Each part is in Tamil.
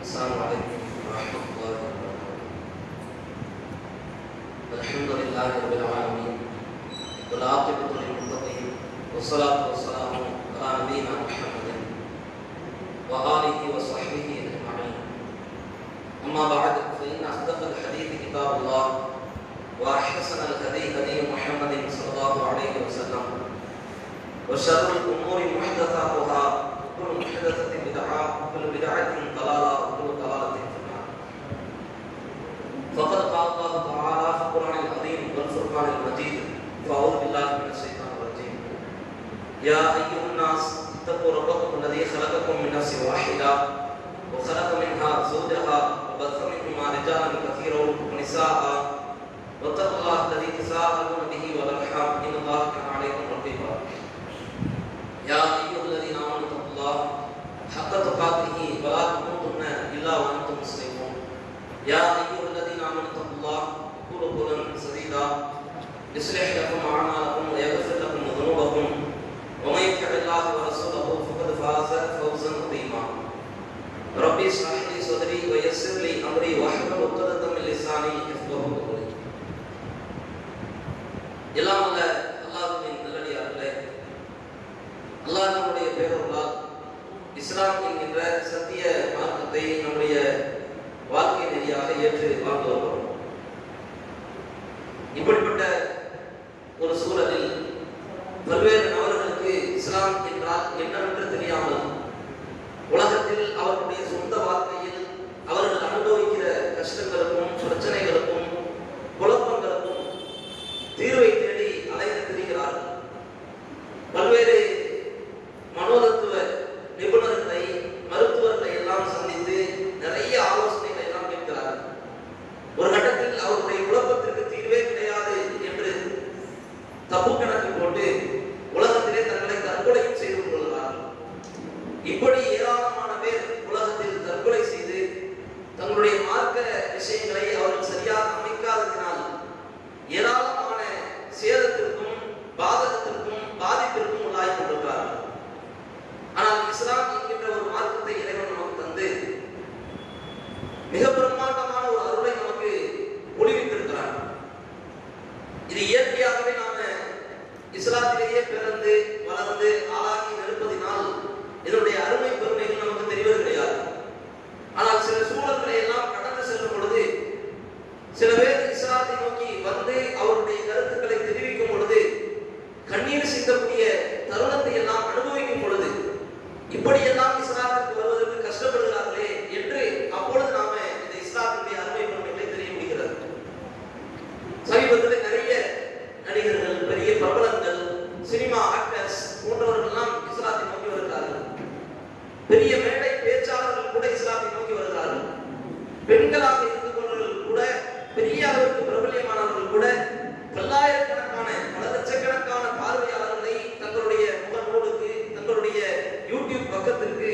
السلام عليكم ورحمة الله وبركاته. الحمد لله رب العالمين والعاقبة للمتقين والصلاة والسلام على نبينا محمد وآله وصحبه أجمعين. أما بعد فإن أصدق الحديث كتاب الله وأحسن الهدي هدي محمد صلى الله عليه وسلم وشر الأمور محدثاتها وكل محدثة بدعة وكل بدعة ضلالة وكل ضلالة في النار. فقد قال الله تعالى في القرآن العظيم والفرقان المجيد فأعوذ بالله من الشيطان الرجيم. يا أيها الناس اتقوا ربكم الذي خلقكم من نفس واحدة وخلق منها زوجها وبث منهما رجالا كثيرا ونساء واتقوا الله الذي تساءلون به والأرحام إن الله كان عليكم رقيبا. يا أيها الذين آمنوا اتقوا الله حق تقاته ولا تموتن إلا وأنتم مسلمون. يا أيها الذين آمنوا اتقوا الله وقولوا قولا سديدا يصلح لكم أعمالكم ويغفر لكم ذنوبكم ومن يطع الله ورسوله فقد فاز فوزا عظيما. ربي اشرح لي صدري ويسر لي أمري واحلل عقدة من لساني يفقهوا قولي. எல்லாம் அல்ல அல்லாஹ்வின் நல்லடியார்களே, அல்லாஹ்வுடைய பேரருளால் இஸ்லாம் என்கின்ற சத்திய மார்க்கத்தை நம்முடைய வாழ்க்கை நெறியாக ஏற்று வாழ்ந்து வருகிறோம். இப்படிப்பட்ட ஒரு சூழலில் பல்வேறு நபர்களுக்கு இஸ்லாம் என்றால் என்னவென்று தெரியாமல் உலகத்தில் அவர்களுடைய சொந்த வாழ்க்கையில் அவர்கள் அனுபவிக்கிற கஷ்டங்களுக்கும் பிரச்சனைகளுக்கும் குழப்பங்களுக்கும் தீர்வை தேடி அலைந்து திரிகிறார்கள். பல்வேறு மனோதத்துவ நிபுணர்களை மருத்துவர்களை எல்லாம் சந்தித்து நிறைய ஆலோசனைகளை எல்லாம் கேட்கிறார்கள். ஒரு கட்டத்தில் அவருடைய குழப்பத்திற்கு தீர்வே கிடையாது என்று தப்பு கணக்கு போட்டு உலகத்திலே தங்களை தற்கொலையும் செய்து கொள்கிறார்கள். இப்படி ஏராளமான பேர் உலகத்தில் தற்கொலை செய்து தங்களுடைய மார்க்க விஷயங்களை அவர்கள் சரியாக அமைக்காததினால் ஏராளமான சேதத்திற்கும் பாதகத்திற்கும் பாதிப்பிற்கும் உள்ளாகி கொண்டிருக்கிறார்கள். ஆனால் இஸ்லாம் என்கின்ற ஒரு மார்க்கத்தை இறைவன் நமக்கு தந்து மிக பிரம்மாண்டமான ஒரு அருளை நமக்கு ஒளிவித்திருக்கிறார். இது இயற்கையாகவே நாம இஸ்லாத்திலேயே பிறந்து வளர்ந்து ஆளாகி இருப்பதினால் இதனுடைய அருமை பெருமைகள் நமக்கு தெரிவது கிடையாது. ஆனால் சில சூழல்களை எல்லாம் கடந்து செல்லும் பொழுது சில பேர் இஸ்லாத்தை நோக்கி வந்து அவருடைய கருத்துக்களை தெரிவிக்கும் பொழுது கண்ணீர் சிந்தக்கூடிய தருணத்தை எல்லாம் அனுபவிக்கும் பொழுது இப்படியெல்லாம் இஸ்லாத்திற்கு வருவதற்கு கஷ்டப்படுகிறார்களே என்று அப்பொழுது நாம இந்த இஸ்லாத்தினுடைய அருமை பெருமைகளை தெரிய முடிகிறது. சமீபத்தில் நிறைய நடிகர்கள், பெரிய பிரபலங்கள், சினிமா ஆக்டர்ஸ் போன்றவர்கள் எல்லாம் இஸ்லாத்தை நோக்கி வருகிறார்கள். பெரிய மேடை பேச்சாளர்கள் கூட இஸ்லாத்தை நோக்கி வருகிறார்கள். பெண்களாக இருந்து கொண்டவர்கள் கூட, பெரிய அளவுக்கு பிரபல்யமானவர்கள் கூட பல்லாயிரக்கணக்கான பல லட்சக்கணக்கான பார்வையாளர்களை தங்களுடைய முகநூலுக்கு, தங்களுடைய யூடியூப் பக்கத்திற்கு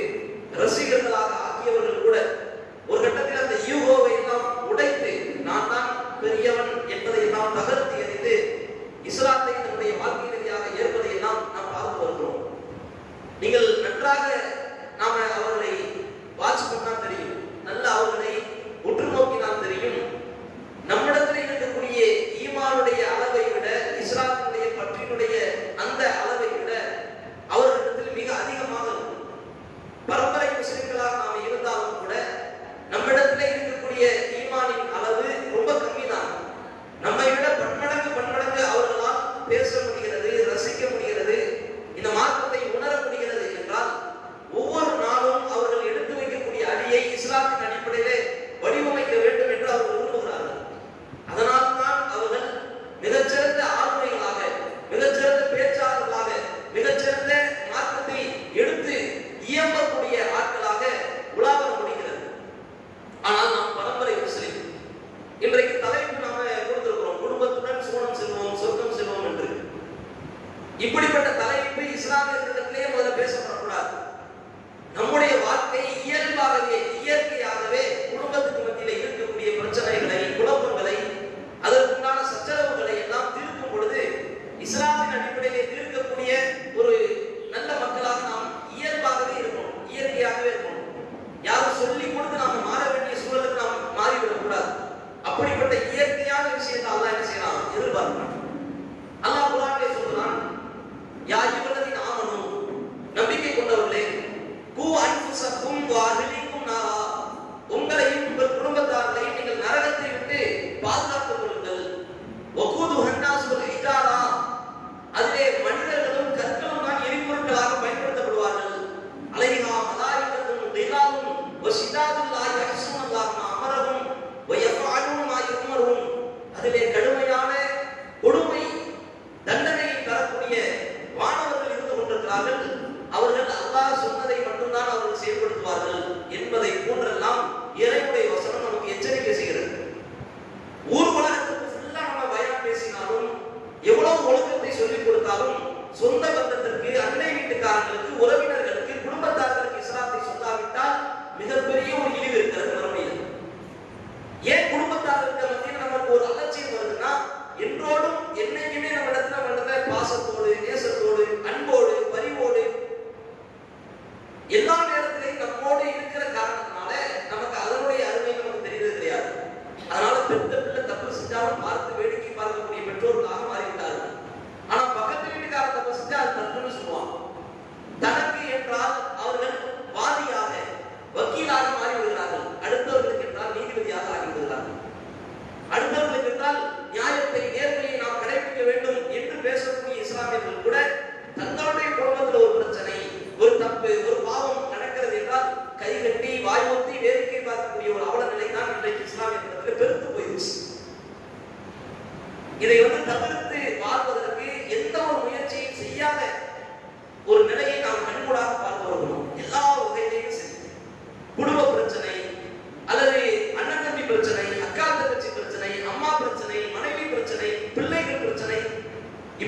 ரசிகர்களாக ஆக்கியவர்கள் கூட ஒரு கட்டத்தில் அந்த ஈகோவை எல்லாம் உடைத்து நான் தான் பெரியவன் என்பதை எல்லாம் தகர்த்து எறிந்து இஸ்லாத்தை தன்னுடைய வாழ்க்கை ரீதியாக ஏற்பதை எல்லாம் நாம் பார்த்து வருகிறோம். நீங்கள் நன்றாக நாம அவர்களை வாட்ச் பண்ணா தெரியும். நல்ல அவர்களை உற்று நோக்கி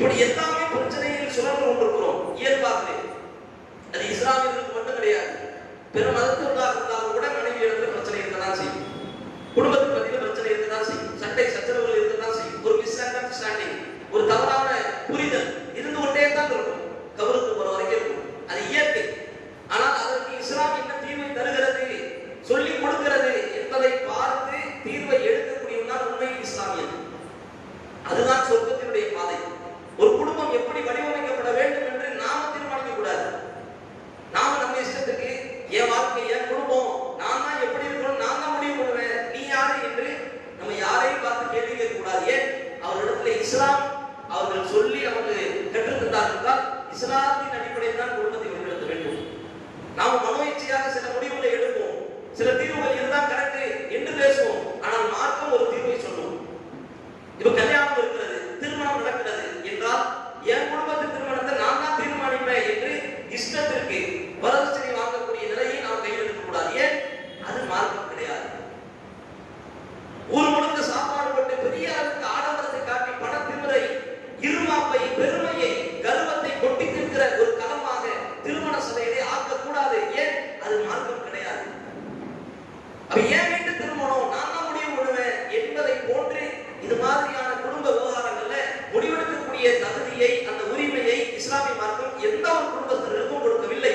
இப்படி எல்லாமே பிரச்சனையில் சுழன்று கொண்டிருக்கிறோம் இயல்பாகவே. அது இஸ்லாமியர்களுக்கு மட்டும் கிடையாது. பிற மதத்திற்காக இருந்தாலும் கூட மனைவி இடத்துல பிரச்சனை இருக்கதான் செய்யும், குடும்பத்துக்கு மத்தியில் பிரச்சனை இருக்கதான் செய்யும், சண்டை சச்சரவுகள் இருக்கதான் செய்யும், ஒரு மிஸ் அண்டர்ஸ்டாண்டிங், ஒரு தவறான புரிதல் இருந்து கொண்டே தான் இருக்கும், கவருக்கு போற வரைக்கும் இருக்கும். அது இயற்கை. ஆனால் அதற்கு இஸ்லாம் என்ன தீர்வை தருகிறது, சொல்லிக் கொடுக்கிறது என்பதை பார்த்து தீர்வை எடுக்கக்கூடியவன் உண்மையில் இஸ்லாமியன். அதுதான் சொர்க்கத்தினுடைய பாதை. ஒரு குடும்பம் எப்படி வடிவமைக்கப்பட வேண்டும் என்று நாம தீர்மானிக்க கூடாது. நாம நம்ம இஷ்டத்துக்கு என் வாழ்க்கை, என் குடும்பம், நான் தான் எப்படி இருக்கணும், நான் தான் முடிவு பண்ணுவேன், நீ யாரு என்று நம்ம யாரையும் பார்த்து கேள்வி கேட்க கூடாது. ஏன்? அவரிடத்துல இஸ்லாம் அவர்கள் சொல்லி நமக்கு கற்றுத்தந்தார்கள். இஸ்லாத்தின் அடிப்படையில் தான் குடும்பத்தை வழிநடத்த வேண்டும். நாம மனோ இச்சையாக சில முடிவுகளை எடுப்போம், சில தீர்வுகள் இதுதான் கரெக்ட் என்று பேசுவோம். ஆனால் மார்க்கம் ஒரு தீர்வை சொல்லும். இப்ப கல்யாணம் இருக்கிறது, திருமணம் நடக்கிறது என்றால் என் குடும்பத்தின் திருமணத்தை நான் தான் தீர்மானிப்பேன் என்று இஷ்டத்திற்கு வரதட்சணை வாங்கக்கூடிய நிலையை நாம் கையில் எடுக்கக்கூடாது. ஏன்? அது மார்க்கம் கிடையாது. ஊர் முழுக்க சாப்பாடு பட்டு பெரிய அளவுக்கு ஆடம்பரத்தை காட்டி பண திமிரை, இருமாப்பை, பெருமையை, கர்வத்தை கொட்டி நிற்கிற ஒரு களமாக திருமண சபையை ஆக்கக்கூடாது. ஏன்? அது மார்க்கம் கிடையாது. அப்ப ஏன் வீட்டு திருமணம் நான் தான் முடிவு பண்ணுவேன் என்பதை போன்று இது மாதிரியான குடும்ப விவகாரங்கள்ல முடிவெடுக்கக்கூடிய தகுதியை, அந்த உரிமையை இஸ்லாமிய மார்க்கம் எந்த ஒரு குடும்பத்தினருக்கும் கொடுக்கவில்லை.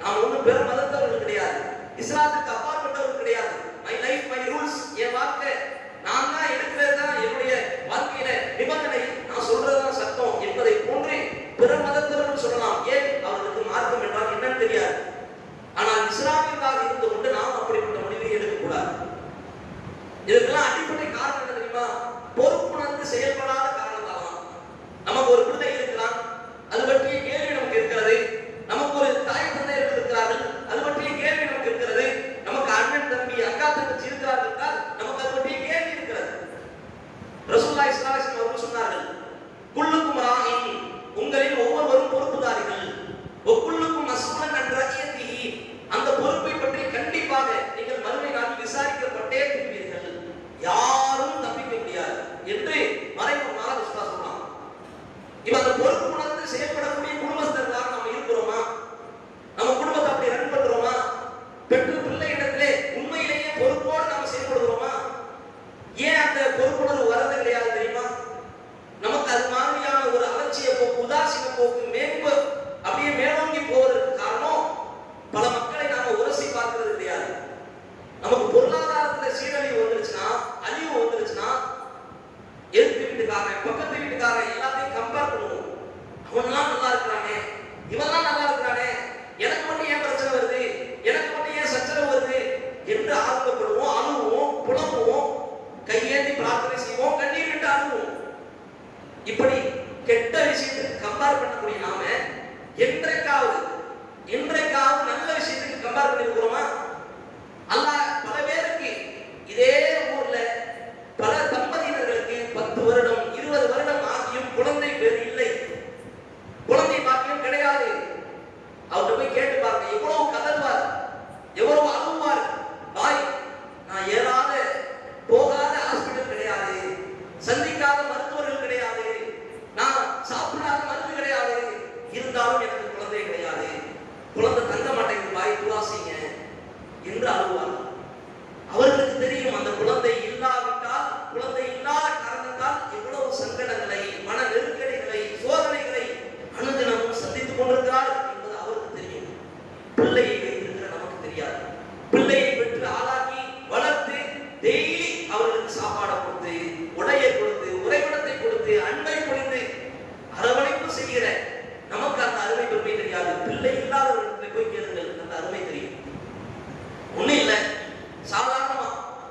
நாம் ஒன்றும் பெரும் மதத்தவர்கள் கிடையாது, இஸ்லாத்துக்கு அப்பாற்பட்டவர்கள் கிடையாது. மை லைஃப் மை ரூல்ஸ், என் வாழ்க்கை நான் தான் எடுக்கிறது தான் என்னுடைய வாழ்க்கையில நிபந்தனை, நான் சொல்றதுதான் சட்டம் என்பதை போன்று பிற மதத்தவர்கள் சொல்லலாம். ஏன்? அவர்களுக்கு மார்க்கம் என்றால் என்னன்னு தெரியாது. ஆனால் இஸ்லாமியர்களாக இருந்து கொண்டு நாம் அப்படிப்பட்ட முடிவை எடுக்கக்கூடாது. இதற்கெல்லாம் அடிப்படை காரணம் என்ன தெரியுமா? பொறுப்புணர்ந்து செயல்படாத காரணத்தால். நமக்கு ஒரு பிள்ளை இருக்கிறான், அது பற்றிய கேள்வி நமக்கு இருக்கிறது. நமக்கு ஒரு தாய் தந்தையர்கள் இருக்கிறார்கள், அது பற்றிய கேள்வி நமக்கு இருக்கிறது. நமக்கு அண்ணன் தம்பி அக்கா தங்கச்சி இருக்கிறார்கள் என்றால் நமக்கு அது பற்றிய கேள்வி இருக்கிறது. ரசூலுல்லாஹி ஸல்லல்லாஹு அலைஹி வஸல்லம் அவர்கள் சொன்னார்கள், குல்லுக்கும் ராயின், உங்களில் ஒவ்வொருவரும் பொறுப்புதாரிகள், ஒக்குல்லுக்கும் மஸ்ஊலன் அன் ரஅய்யத்திஹி, அந்த பொறுப்பை பற்றி கண்டிப்பாக நீங்கள் மறுமை நாளில் விசாரிக்கப்பட்டே தீர்வீர்கள், யாரும் தப்பிக்க முடியாது என்று மறைமுகமாக ரசூலுல்லாஹ் சொன்னாங்க. இப்ப அந்த பொறுப்புணர்ந்து செயல்படக்கூடிய குடும்பஸ்தர்களாக நாம் இருக்கிறோமா? நம்ம குடும்பத்தை அப்படி ரன் பண்றோமா? பெற்ற பிள்ளை இடத்திலே உண்மையிலேயே பொறுப்போடு நாம் செயல்படுகிறோமா? ஏன் அந்த பொறுப்புணர்வு வரது கிடையாது தெரியுமா? நமக்கு அது மாதிரியான ஒரு அலட்சிய போக்கு, உதாசீன போக்கு, மேம்பு அப்படியே மேலோங்கி போவதற்கு காரணம் பல மக்களை நாம உரசி பார்க்கிறது கிடையாது. நமக்கு பொருளாதாரத்துல சீரழிவு வந்துருச்சுன்னா, அழிவு வந்துருச்சுன்னா, எதிர்த்து வீட்டுக்காரன், பக்கத்து வீட்டுக்காரன் எல்லாத்தையும் கம்பேர் பண்ணுவோம். அவன்லாம் நல்லா இருக்கிறானே, இவன்லாம் நல்லா இருக்கிறானே, எனக்கு மட்டும் ஏன் பிரச்சனை வருது, எனக்கு மட்டும் ஏன் சச்சரவு வருது என்று ஆர்வப்படுவோம், அழுவோம், புலம்புவோம், கையேந்தி பிரார்த்தனை செய்வோம், கண்ணீர் விட்டு அழுவோம். இப்படி கெட்ட விஷயத்துக்கு கம்பேர் பண்ணக்கூடிய நாம என்றைக்காவது நல்ல விஷயத்துக்கு கம்பேர் பண்ணிருக்கிறோமா? அல்லாஹ் பல பேருக்கு இதே ஊர்ல பல தம்பதியினர்களுக்கு 10 வருடம் 20 வருடம் ஆகியும் குழந்தை பேர் இல்லை, குழந்தை பாக்கியம் கிடையாது. அவர்கிட்ட போய் கேட்டு பாருங்க, எவ்வளவு கதறுவார், எவ்வளவு அழுவார். பாய், நான் ஏறாத போகாத ஹாஸ்பிட்டல் கிடையாது, சந்திக்காத மருத்துவர்கள் கிடையாது, நான் சாப்பிடாத மருந்து கிடையாது, இருந்தாலும் எனக்கு குழந்தை கிடையாது, குழந்தை தங்க மாட்டேங்குது, பாய் துவா செய்யுங்க என்று அழுவார். அவர்களுக்கு தெரியும் அந்த குழந்தை இல்லாவிட்டால், குழந்தை இல்லாத காரணத்தால் எவ்வளவு சங்கடங்களை, மன நெருக்கடிகளை, சோதனைகளை அனுதினமும் சந்தித்துக் கொண்டிருக்கிறார் என்பது அவருக்கு தெரியும். பிள்ளையை வைத்திருக்கிற நமக்கு தெரியாது. பிள்ளையை பெற்று ஆளாக்கி வளர்த்து டெய்லி அவர்களுக்கு சாப்பாடை கொடுத்து, உடையை கொடுத்து, உறைவிடத்தை கொடுத்து, அன்பை பொழிந்து அரவணைப்பு செய்கிற நமக்கு அந்த அருமை பெருமை தெரியாது. பிள்ளை இல்லாதவர்களை போய் கேளுங்கள், அந்த அருமை தெரியும். ஒண்ணு இல்ல, சாதாரணமா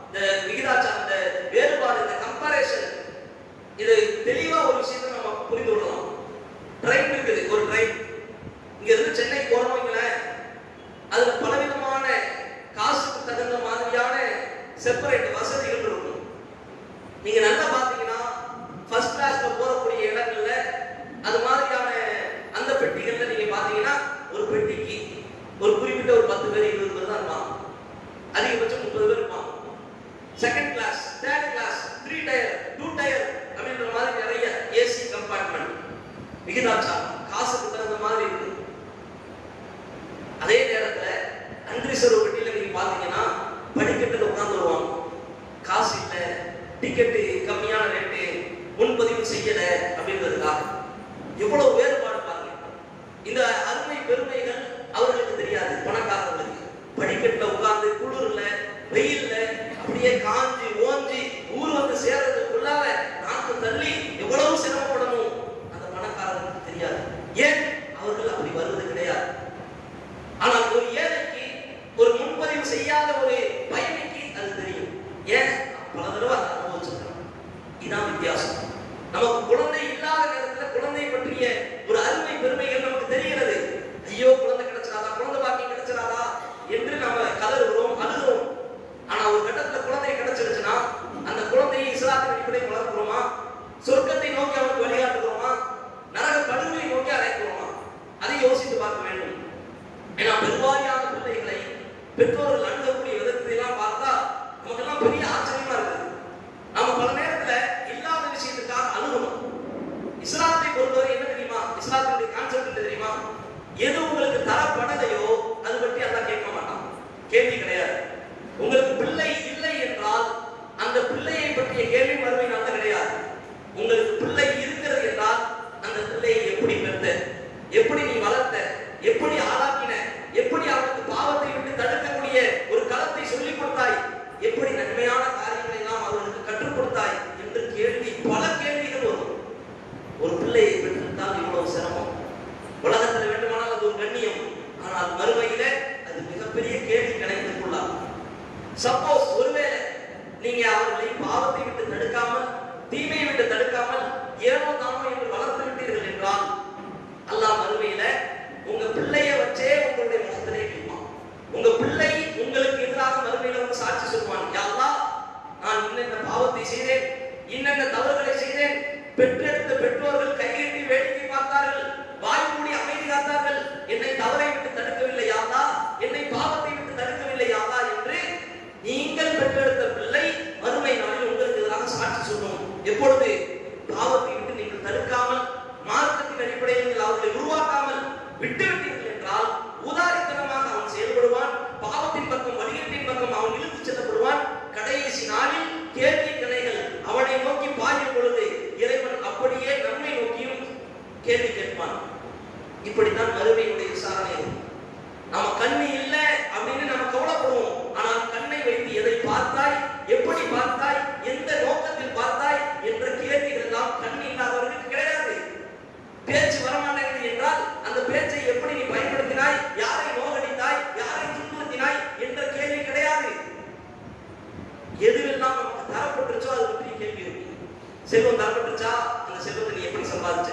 இந்த விகிதாச்சாரம், இந்த வேறுபாடு, இந்த கம்பேரிசன், இது தெளிவா ஒரு விஷயத்தை நம்ம புரிந்து கொள்ளலாம். ட்ரெயின் இருக்குது, ஒரு ட்ரெயின் இங்க இருந்து சென்னை போறவங்கள அதுல பலவிதமான காசுக்கு தகுந்த மாதிரியான செப்பரேட் வசதிகள் இருக்கும். நீங்க நல்லா பாத்தீங்கன்னா ஃபர்ஸ்ட் கிளாஸ்ல போறக்கூடிய இடங்கள்ல அது மாதிரியான அந்த பெட்டிகள்ல நீங்க பாத்தீங்கன்னா ஒரு பெட்டிக்கு ஒரு குறிப்பிட்ட ஒரு 10 பேர் 20 பேர் தான் இருப்பாங்க, அதிகபட்சம் 30 பேர் இருப்பாங்க. Second class, third class, 3 tier, 2 tier அப்படின்ற மாதிரி நிறைய ஏசி கம்பார்ட்மெண்ட் டிக்கெட்டு கம்மியான ரேட்டு, முன்பதிவு செய்யல அப்படின்றதுக்காக. எவ்வளவு வேறுபாடு பாருங்க. இந்த அருமை பெருமைகள் அவர்களுக்கு தெரியாது. பணக்காரர்களுக்கு படிக்கட்டுல உட்கார்ந்து குளிர்ல வெயில்ல அப்படியே காஞ்சி ஓஞ்சி ஊர் வந்து சேர்றதுக்குள்ளால நாக்கு தள்ளி எவ்வளவு சிரமப்படணும் அந்த பணக்காரர்களுக்கு தெரியாது. ஏன்? அவர்கள் அப்படி வருவது கிடையாது. ஆனால் ஒரு ஏழைக்கு, ஒரு முன்பதிவு செய்யாத ஒரு பயணிக்கு அது தெரியும். ஏன்? பல தடவை அனுபவிச்சிருக்கிறோம். இதுதான் வித்தியாசம். நமக்கு குழந்தை இல்லாத நேரத்தில் குழந்தை பற்றிய ஒரு அருமை பெருமைகள் நமக்கு தெரிகிறது. ஐயோ, குழந்தை கிடைச்சிடாதா, குழந்தை பாக்கியம் கிடைச்சிடாதா என்று நாம கதறுகிறோம், அழுகிறோம். ஆனா ஒரு கட்டத்துல குழந்தை கிடைச்சிருச்சுன்னா அந்த குழந்தையை இஸ்லாத்தின் அடிப்படையில் வளர்க்கிறோமா? சொர்க்கத்தை நோக்கி அவனுக்கு வழிகாட்டுகிறோமா? நரக படுகொலை நோக்கி அழைக்கிறோமா? அதை யோசித்து பார்க்க வேண்டும். ஏன்னா பெருவாரியான பிள்ளைகளை பெற்றோர்கள் அணுகக்கூடிய விதத்தை எல்லாம் பார்த்தா நமக்கெல்லாம் பெரிய ஆச்சரியமா இருக்குது. நாம பல நேரத்துல இல்லாத விஷயத்துக்காக அழுகணும். இஸ்லாத்தை பொறுத்தவரை என்ன தெரியுமா? இஸ்லாத்தினுடைய கான்செப்ட் என்ன தெரியுமா? எது உங்களுக்கு தரப்படலையோ அது பற்றி அல்லாஹ் கேட்க மாட்டான். கேள்வி கிடையாது. உங்களுக்கு பிள்ளை இல்லை என்றால் அந்த பிள்ளையை பற்றிய கேள்வி மறுமை நாள் கிடையாது. உங்களுக்கு பிள்ளை இருக்கிறது என்றால் அந்த பிள்ளையை எப்படி பெற்ற, எப்படி நீ வளர்த்த, எப்படி ஆளாக்கின, எப்படி அவனுக்கு பாவத்தை விட்டு தடுக்கக்கூடிய ஒரு களத்தை சொல்லிக் கொடுத்தாய், எப்படி நன்மையான காரியங்களை எல்லாம் அவர்களுக்கு கற்றுக் கொடுத்தாய் என்று கேள்வி, பல கேள்விகள் வரும். ஒரு பிள்ளையை பெற்றிருந்தால் இவ்வளவு சிரமம். உலகத்தில் வேண்டுமானால் அது ஒரு கண்ணியம், ஆனால் மறுமையில அது மிகப்பெரிய கேள்வி கணக்கிற்குள்ளாகும். சப்போஸ் ஒருவேளை நீங்க அவர்களை பாவத்தை விட்டு தடுக்காமல், தீமையை விட்டு தடுக்காமல் ஏனோ தானோ என்று வளர்த்து விட்டீர்கள் என்றால் அல்லாஹ் மறுமையில உங்க பிள்ளைய வச்சே உங்களுடைய முகத்திலே கேட்பான். உங்க பிள்ளை உங்களுக்கு எதிராக மறுமையில வந்து சாட்சி சொல்வான். யா அல்லாஹ், நான் இன்னென்ன பாவத்தை செய்தேன், இன்னென்ன தவறுகளை செய்தேன், பெற்றெடுத்த பெற்றோர்கள் கையெட்டி வேடிக்கை பார்த்தார்கள், வாய் மூடி அமைதி காத்தார்கள், என்னை தவறை விட்டு தடுக்கவில்லை யா அல்லாஹ், என்னை பாவத்தை விட்டு தடுக்கவில்லை யா அல்லாஹ் என்று நீங்கள் பெற்றெடுத்த பிள்ளை மறுமை நாளில் உங்களுக்கு எதிராக சாட்சி சொல்லும். எப்பொழுது? பாவத்தை விட்டு நீங்கள் தடுக்காமல், மார்க்கத்தின் அடிப்படையில் நீங்கள் அவர்களை உருவாக்காமல் விட்டுவிட்டீர்கள் என்றால் உதாரித்தனமாக அவன் செயல்படுவான். பாவத்தின் பக்கம், வழிகட்டின் பக்கம் அவன் இழுத்துச் செல்லப்படுவான். கடைசி நாளில் கேள்வி கணைகள் அவனை நோக்கி பாயும் பொழுது இறைவன் அப்படியே நம்மை நோக்கியும் கேள்வி கேட்பான். இப்படித்தான் மறுமையினுடைய விசாரணை. நம்ம கண்ணு இல்லை அப்படின்னு நம்ம கவலைப்படுவோம். ஆனால் கண்ணை வைத்து எதை பார்த்தாய், எப்படி பார்த்தாய், எந்த நோக்கத்தில் பார்த்தாய் என்ற கேள்விகள் எல்லாம் கண் இல்லாதவர்களுக்கு கிடையாது. பேச்சு வரமாட்டேங்குது என்றால் அந்த பேச்சை எப்படி நீ பயன்படுத்தினாய், யாரை நோகடித்தாய், யாரை துன்புறுத்தினாய் என்ற கேள்வி கிடையாது. எதுவெல்லாம் நமக்கு தரப்பட்டுருச்சோ அது பற்றி கேள்வி இருக்கு. செல்வம் தரப்பட்டுருச்சா, அந்த செல்வத்தை நீ எப்படி சம்பாதிச்ச,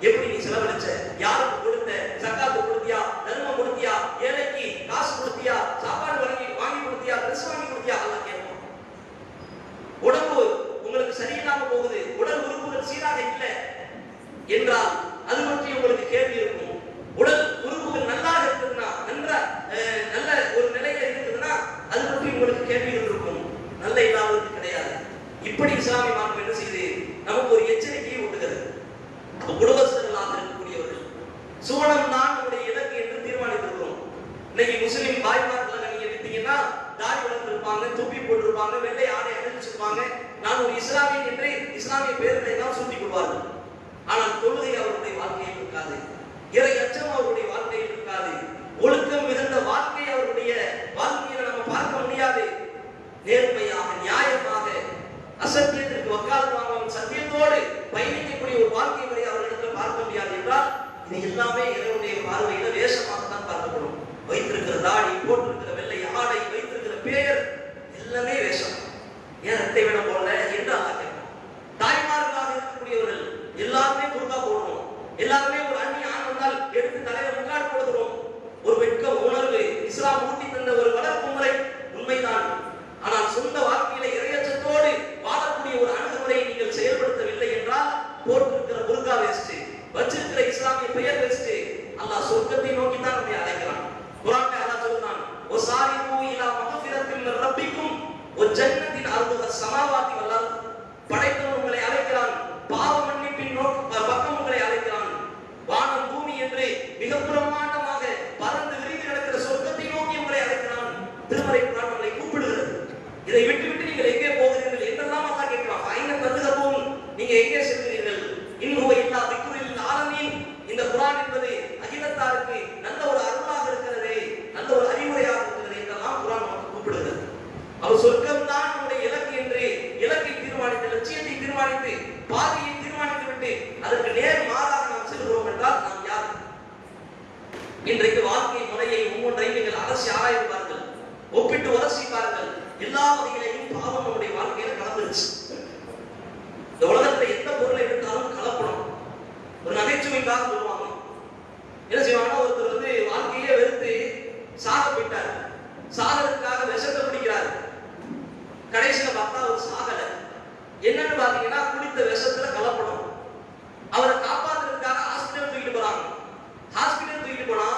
எப்படி நீ செலவழிச்ச, யாருக்கு கொடுத்த, சக்காத்து கொடுத்தியா, தர்மம் கொடுத்தியா, ஏழைக்கு காசு கொடுத்தியா, சாப்பாடு வாங்கி கொடுத்தியா, ட்ரெஸ் வாங்கி கொடுத்தியா, அதெல்லாம் கேட்போம். உடம்பு உங்களுக்கு சரியில்லாம போகுது, உடல் உறுப்புகள் சீராக இல்லை என்றால் அது பற்றி உங்களுக்கு கேள்வி இருக்கும். உடல் உறுப்புகள் நல்லாக இருக்குதுன்னா, நல்ல ஒரு நிலையில இருக்குதுன்னா அது பற்றி உங்களுக்கு கேள்விகள் இருக்கும். நல்ல இல்லாதது கிடையாது. இப்படி இஸ்லாமிய மார்க்கம் என்ன செய்து நமக்கு ஒரு எச்சரிக்கையை ஊட்டுகிறது. குடும்பஸ்தர்களாக இருக்கக்கூடியவர்கள் சுவனம் தான் நம்முடைய இலக்கு என்று தீர்மானித்திருக்கிறோம். இன்னைக்கு முஸ்லிம் பாய்மார்களை நீங்க எடுத்தீங்கன்னா தாடி வளர்த்திருப்பாங்க, தொப்பி போட்டிருப்பாங்க, வெள்ளை ஆடை அணிஞ்சிருப்பாங்க. நான் ஒரு இஸ்லாமியன் என்று இஸ்லாமிய பேர்களை எல்லாம் சூட்டிக் கொள்வார்கள். ஆனால் தொழுகை அவருடைய வாழ்க்கையில் இருக்காது, இறை அச்சம் அவருடைய வாழ்க்கையில் இருக்காது, ஒழுக்கம் மிகுந்த வாழ்க்கை அவருடைய வாழ்க்கையில நம்ம பார்க்க முடியாது. நேர்மையாக, நியாயமாக, அசத்தியத்திற்கு வக்காலத்து வாங்காமல் சத்தியத்தோடு பயணிக்கக்கூடிய ஒரு வாழ்க்கை முறை அவர்களிடத்தில் பார்க்க முடியாது என்றால் இது எல்லாமே இறைவனுடைய பார்வையில வேஷமாகத்தான் பார்க்கப்படும். வைத்திருக்கிற தாடி, போட்டிருக்கிற வெள்ளை ஆடை, வைத்திருக்கிற பெயர் எல்லாமே வேஷம். ஏன் ரத்தை வேடம் போல என்று அல்லாஹ் கேட்பான். தாய்மார்களாக இருக்கக்கூடியவர்கள் எல்லாருமே புர்கா போடுறோம், எல்லாருமே ஒரு அந்நிய ஆண் வந்தால் எடுத்து தலையில முக்காடு போடுகிறோம். ஒரு வெட்க உணர்வு இஸ்லாம் ஊட்டி தந்த ஒரு வளர்ப்பு முறை உண்மைதான். ஆனால் சொந்த வாழ்க்கையில இறையச்சத்தோடு வாழக்கூடிய ஒரு அணுகுமுறையை நீங்கள் செயல்படுத்தவில்லை என்றால் போட்டிருக்கிற புர்கா வேஸ்ட், வச்சிருக்கிற இஸ்லாமிய பெயர் வேஸ்ட். அல்லாஹ் சொர்க்கத்தை நோக்கி தான் நம்மை அழைக்கிறான். குர்ஆன்ல அல்லாஹ் சொல்றான், வஸாரிகு இலா மக்ஃபிரத்தின் மின் ரப்பிக்கும் வ ஜன்னத்தின் அர்துஹ ஸமாவாத்தி வல் அர்த். படைத்தவன் உங்களை அழைக்கிறான், பாவ மன்னிப்பின் பக்கம் உங்களை அழைக்கிறான். வானம் பூமி என்று மிக பிரமாண்டமாக பறந்து விரிந்து கிடக்கிற சொர்க்கத்தை நோக்கி உங்களை அழைக்கிறான். திருமறை குர்ஆன் உங்களை கூப்பிடுகிறது. இதை விட்டு விட்டு நீங்கள் எங்கே போகிறீர்கள் என்றெல்லாம் அல்லாஹ் கேட்கிறான். அவர் சொர்க்கம் தான் நம்முடைய இலக்கு என்று இலக்கை தீர்மானித்து, லட்சியத்தை தீர்மானித்து, பாதையை தீர்மானித்து விட்டு அதற்கு நேர் மாறாக நாம் செல்கிறோம் என்றால் நாம் யார்? இன்றைக்கு வாழ்க்கை முறையை ஒவ்வொன்றையும் நீங்கள் அரசு ஆராய்ந்து பாருங்கள், ஒப்பிட்டு உரசி பாருங்கள். எல்லா வகையிலையும் பாவம் நம்முடைய வாழ்க்கையில கலந்துருச்சு. இந்த உலகத்துல எந்த பொருளை எடுத்தாலும் கலப்படம். ஒரு நகைச்சுவைக்காக சொல்லுவாங்க, என்ன செய்வாங்கன்னா, ஒருத்தர் வந்து வாழ்க்கையிலே வெறுத்து சாக போயிட்டார். சாகறதுக்காக விஷத்தை குடிக்கிறார். கடைசியில பார்த்தா அவர் சாகல. என்னன்னு பாத்தீங்கன்னா, குடித்த விஷத்துல கலப்படம். அவரை காப்பாத்துறதுக்காக ஹாஸ்பிட்டல் தூக்கிட்டு போறாங்க. ஹாஸ்பிட்டல் தூக்கிட்டு போனா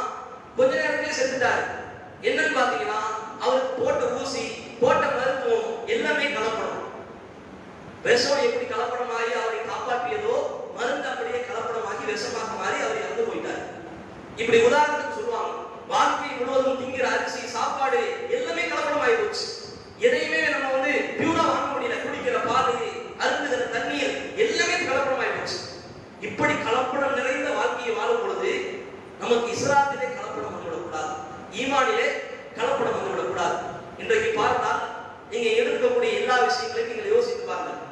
கொஞ்ச நேரத்திலே செத்துட்டாரு. என்னன்னு பாத்தீங்கன்னா, அவருக்கு போட்ட ஊசி, போட்ட மருத்துவம் எல்லாமே கலப்படம். விஷம் எப்படி கலப்படமாகி அவரை காப்பாற்றியதோ, மருந்து அப்படியே கலப்படமாகி விஷமாக மாறி அவர் இறந்து போயிட்டார். இப்படி உதாரணத்துக்கு சொல்லுவாங்க, வாழ்க்கை முழுவதும் திங்கிற அரிசி, சாப்பாடு எல்லாமே கலப்படமாகி போச்சு. எதையுமே நம்ம வந்து பியூரா வாங்க முடியல. குடிக்கிற பால், அருந்துகிற தண்ணீர் எல்லாமே கலப்படமாகி போச்சு. இப்படி கலப்படம் நிறைந்த வாழ்க்கையை வாழும் பொழுது நமக்கு இஸ்லாத்திலே கலப்படம் வந்துவிடக்கூடாது, ஈமானிலே கலப்படம் வந்துவிடக்கூடாது. இன்றைக்கு பார்த்தால் நீங்க எடுக்கக்கூடிய எல்லா விஷயங்களையும் நீங்கள் யோசித்து பாருங்கள்.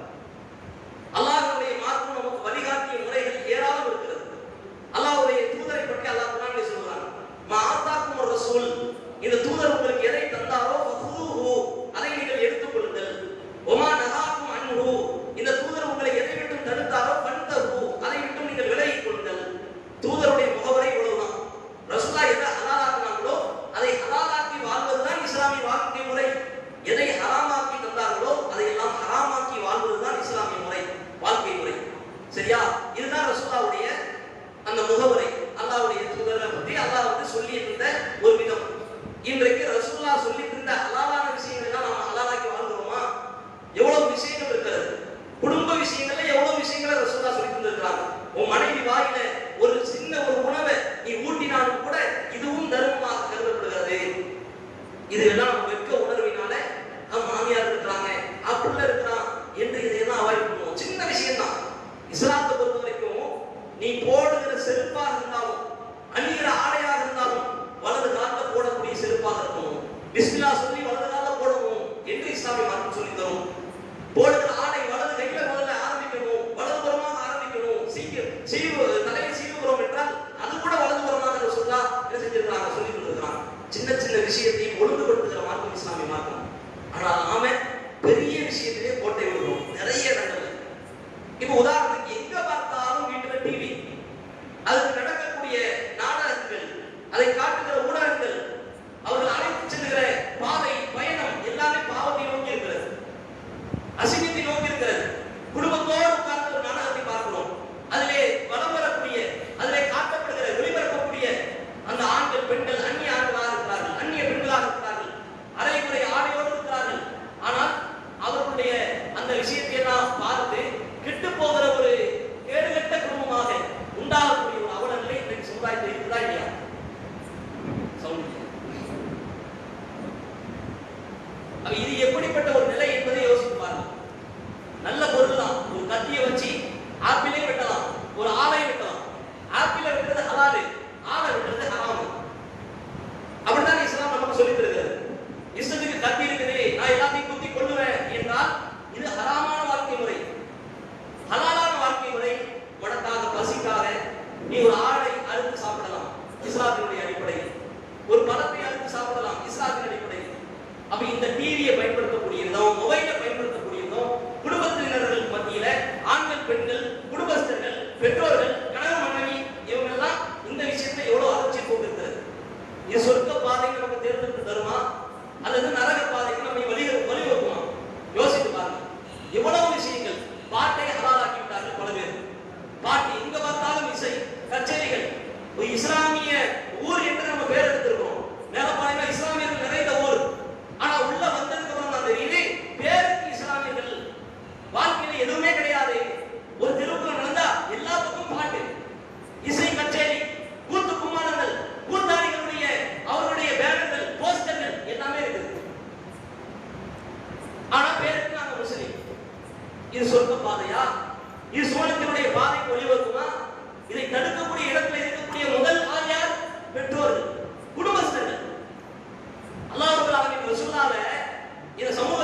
அல்லாஹ்வுடைய மார்க்கம் நமக்கு வழிகாட்டிய முறைகள் ஏராளம் இருக்கிறது. அல்லாஹ்வுடைய தூதரை பற்றி அல்லாஹ் குர்ஆனிலே சொல்றான், மா ஆதாக்கும் ரசூல், இந்த தூதர் உங்களுக்கு எதை தந்தாரோ ஃபஹுதுஹு, அதை நீங்கள் எடுத்துக் கொள்ளுங்கள். வமா நஹாக்கும் அன்ஹு, இந்த தூதர் உங்களை எதை விட்டு தடுத்தாரோ ஃபன்தஹு, அதை விட்டு நீங்கள் விலகிக் கொள்ளுங்கள். தூதருடைய முகவரை இவ்வளவுதான். ரசூலுல்லாஹ் எதை ஹலாலாக்கினாங்களோ அதை ஹலாலாக்கி வாழ்வதுதான் இஸ்லாமிய வாழ்க்கை முறை. எதை ஹராமாக்கி தந்தார்களோ அதையெல்லாம் ஹராமாக்கி வாழ்வதுதான் இஸ்லாமிய முறை, வாழ்க்கை முறை. சரியா? இதுதான் ரசூலுல்லாஹ்வுடைய அந்த முகவரை. அல்லாஹ்வுடைய தூதரை பற்றி அல்லாஹ் வந்து சொல்லி இருந்த ஒரு விதம். இன்றைக்கு ரசூலுல்லாஹ் சொல்லி இருந்த ஹலாலான விஷயங்களை தான் நாம் ஹலாலாக்கி வாழ்கிறோமா? எவ்வளவு விஷயங்கள் இருக்கிறது. குடும்ப விஷயங்கள்ல எவ்வளவு விஷயங்களை ரசூலுல்லாஹ் சொல்லி தந்திருக்கிறாங்க. உன் மனைவி வாயில ஒரு சின்ன ஒரு உணவை நீ ஊட்டினாலும் கூட இதுவும் தர்மமாக கருதப்படுகிறது. இதெல்லாம் நம்ம வெட்க உணர்வினால மாமியார் இருக்கிறாங்க, புள்ள இருக்கிறான் என்று இதையெல்லாம் அவாய்ட் பண்ணுவோம். சின்ன விஷயம் தான். இஸ்லாத்தை பொறுத்த வரைக்கும் நீ போடுகிற செருப்பாக இருந்தாலும், அணிகிற ஆடையாக இருந்தாலும் வலது காலில் போடக்கூடிய செருப்பாக இருக்கணும். பிஸ்மில்லாஹ் சொல்லி வலது காலில் போடணும் என்று இஸ்லாமிய மார்க்கம் சொல்லி தரும். போடுகிற ஆடை வலது கையில முதல்ல ஆரம்பிக்கணும், வலதுபுறமாக ஆரம்பிக்கணும். தலையை சீவுகிறோம் என்றால் அது கூட வலதுபுறமாக சொல்லா என்ன செஞ்சிருக்கிறாங்க, சொல்லி கொடுத்துருக்கிறாங்க. சின்ன சின்ன விஷயத்தையும் ஒழுங்குபடுத்துகிற மார்க்கம் இஸ்லாமிய மார்க்கம். ஆனால் நாம பெரிய விஷயத்திலே கோட்டை விடுறோம் நிறைய இடங்கள்ல. இப்ப உதாரணத்துக்கு எங்க பார்த்தாலும் வீட்டுல டிவி, அதுக்கு நடக்கக்கூடிய நாடகங்கள், அதை காட்டுகிற ஊடகங்கள், அவர்கள் அழைத்து செல்கிற பாதை, பயணம் எல்லாமே பாவத்தை நோக்கி இருக்கிறது, அசிங்கத்தை நோக்கி இருக்கிறது. குடும்பத்தோடு உட்கார்ந்து ஒரு நாடகத்தை பார்க்கிறோம். அதிலே வலம் வரக்கூடிய, அதிலே காட்டப்படுகிற, ஒளிபரப்பக்கூடிய அந்த ஆண்கள், பெண்கள் அந்நிய ஆண்களாக இருக்கிறார்கள், அந்நிய பெண்களாக இருக்கிறார்கள், அரைகுறை ஆடையோடு இருக்கிறார்கள். ஆனால் அவர்களுடைய அந்த விஷயத்தை எல்லாம் பார்த்து கெட்டு போகிற ஒரு கேடுகட்ட குடும்பமாக உண்டாகக்கூடிய ஒரு அவல நிலை இன்றைக்கு சமுதாயத்தில் இருக்குதா இல்லையா? இது எப்படிப்பட்ட ஒரு நிலை என்பதை யோசித்து பாருங்க. நல்ல பொருள் தான். ஒரு கத்தியை வச்சு ஆப்பிளே வெட்டலாம், ஒரு ஆளை வெட்டலாம். ஆப்பிளை வெட்டுறது ஹலாலு, ஆளை வெட்டுறது ஹராமு. அப்படிதான் இஸ்லாம் நமக்கு சொல்லித் தருகிறது. இஷ்டத்துக்கு கத்தி இருக்குது, நான் எல்லாத்தையும் குத்தி கொள்ளுவேன் என்றால் இது ஹராமான வாழ்க்கை முறை. ஹலாலான வாழ்க்கை முறை, உனக்காக பசிக்காக நீ ஒரு ஆடை அறுத்து சாப்பிடலாம் இஸ்லாத்தினுடைய அடிப்படையில், ஒரு பழத்தை அறுத்து சாப்பிடலாம் இஸ்லாத்தின் அடிப்படையில். அப்ப இந்த டிவியை பயன்படுத்தக்கூடிய விதம், மொபைலை பயன்படுத்தக்கூடிய விதம், குடும்பத்தினர்கள் மத்தியில ஆண்கள், பெண்கள், குடும்பஸ்தர்கள், பெற்றோர்கள், கணவன், மனைவி இவங்க எல்லாம் இந்த விஷயத்தை எவ்வளவு அலட்சியம் போட்டிருக்கிறது. இது சொர்க்க பாதை நமக்கு தேர்ந்தெடுத்து தருமா அல்லது நரக பாதைக்கு நம்மை வழிவகுக்குமா? யோசித்து பாருங்க. எவ்வளவு விஷயங்கள். பாட்டை ஹலாலாக்கி விட்டார்கள் பல பேர். பாட்டு எங்க பார்த்தாலும் இசை, கச்சேரிகள். ஒரு இஸ்லாமிய ஊர் என்று நம்ம பேர் எடுத்திருக்கோம். மேலப்பாளையம் இஸ்லாமியர்கள் நிறைந்த ஊர். ஆனா உள்ள வந்ததுக்கு அப்புறம் தான் தெரியுது பேருக்கு இஸ்லாமியர்கள், வாழ்க்கையில எதுவுமே கிடையாது. ஒரு தெருவுக்குள்ள நடந்தா எல்லா பக்கம் பாட்டு, இசை, கச்சேரி, கூத்து கும்மாளங்கள், கூத்தாடிகளுடைய அவருடைய பேனர்கள், போஸ்டர்கள் எல்லாமே இருக்குது. ஆனா பேருக்கு நாங்க முஸ்லிம். இது சொர்க்க பாதையா? இது சுவனத்தினுடைய பாதைக்கு வழிவகுக்குமா? இதை தடுக்கக்கூடிய இடத்துல இருக்கக்கூடிய முதல் ஆள் யார்? பெற்றோர்கள், குடும்பஸ்தர்கள். அல்லாஹ் ரப்பல் ஆலமீன் ரசூலுல்லாஹ்வை இந்த சமூக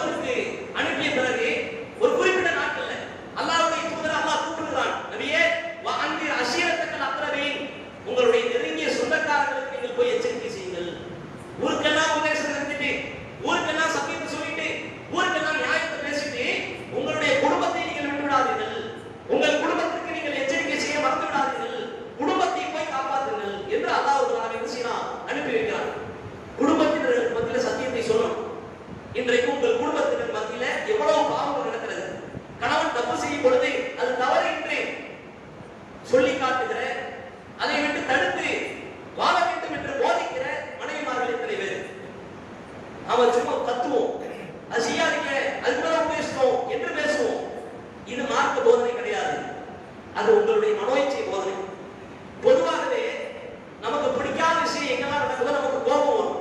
இன்றைக்கு உங்கள் குடும்பத்தினர் மத்தியில எவ்வளவு பாவங்கள் நடக்கிறது. கணவன் தப்பு செய்யும் பொழுது அது தவறு என்று சொல்லி காட்டுகிற, அதை விட்டு தடுத்து வாழ வேண்டும் என்று போதிக்கிற மனைவிமார்கள் எத்தனை பேர்? அவன் சும்மா தத்துவோம், அது செய்யாதீங்க, அதுக்குள்ள பேசணும் என்று பேசுவோம். இது மார்க்க போதனை கிடையாது, அது உங்களுடைய மனோயிச்சை போதனை. பொதுவாகவே நமக்கு பிடிக்காத விஷயம் எங்கெல்லாம் நடக்குதோ நமக்கு கோபம் வரும்,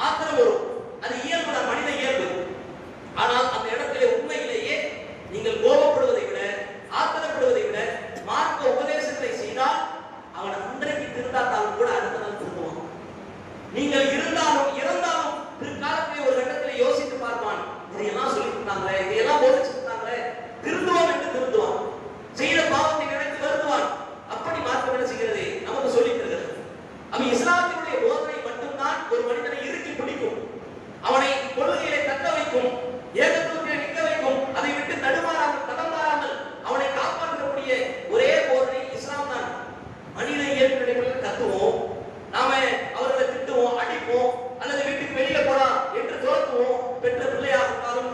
ஆத்திரம் வரும். அது இயல்பு, மனித இயல்பு. ஆனால் அந்த இடத்திலே உண்மையிலேயே நீங்கள் கோபப்படுவதை விட, ஆத்திரப்படுவதை விட மார்க்க உபதேசங்களை செய்தால் அவன் அன்றைக்கு திருந்தாத்தாலும் கூட அடுத்த நாள் திருந்துவான். நீங்கள் இருந்தாலும் இறந்தாலும் பிற்காலத்திலே ஒரு கட்டத்தில் யோசித்து பார்ப்பான், இதையெல்லாம் சொல்லி கொடுத்தாங்களே, இதையெல்லாம் போதிச்சு கொடுத்தாங்களே, திருந்துவோம் என்று திருந்துவான். செய்த பாவத்தை நினைத்து வருந்துவான். அப்படி மார்க்கம் என்ன செய்கிறது? நமக்கு சொல்லி தருகிறது. அவன் இஸ்லாத்தினுடைய போதனை மட்டும்தான் ஒரு மனிதனை இறுக்கி பிடிக்கும், அவனை கொள்கைகளை தக்க வைக்கும், ஏகத்துவத்தை நிற்க வைக்கும். அதை விட்டு தடுமாறாமல் தடமாறாமல் அவனை காப்பாற்றக்கூடிய ஒரே போதனை இஸ்லாம் தான். மனித இயல்புகளை கத்துவோம், நாம அவர்களை திட்டுவோம், அடிப்போம், அல்லது வீட்டுக்கு வெளியே போலாம் என்று துரத்துவோம். பெற்ற பிள்ளையாக இருந்தாலும்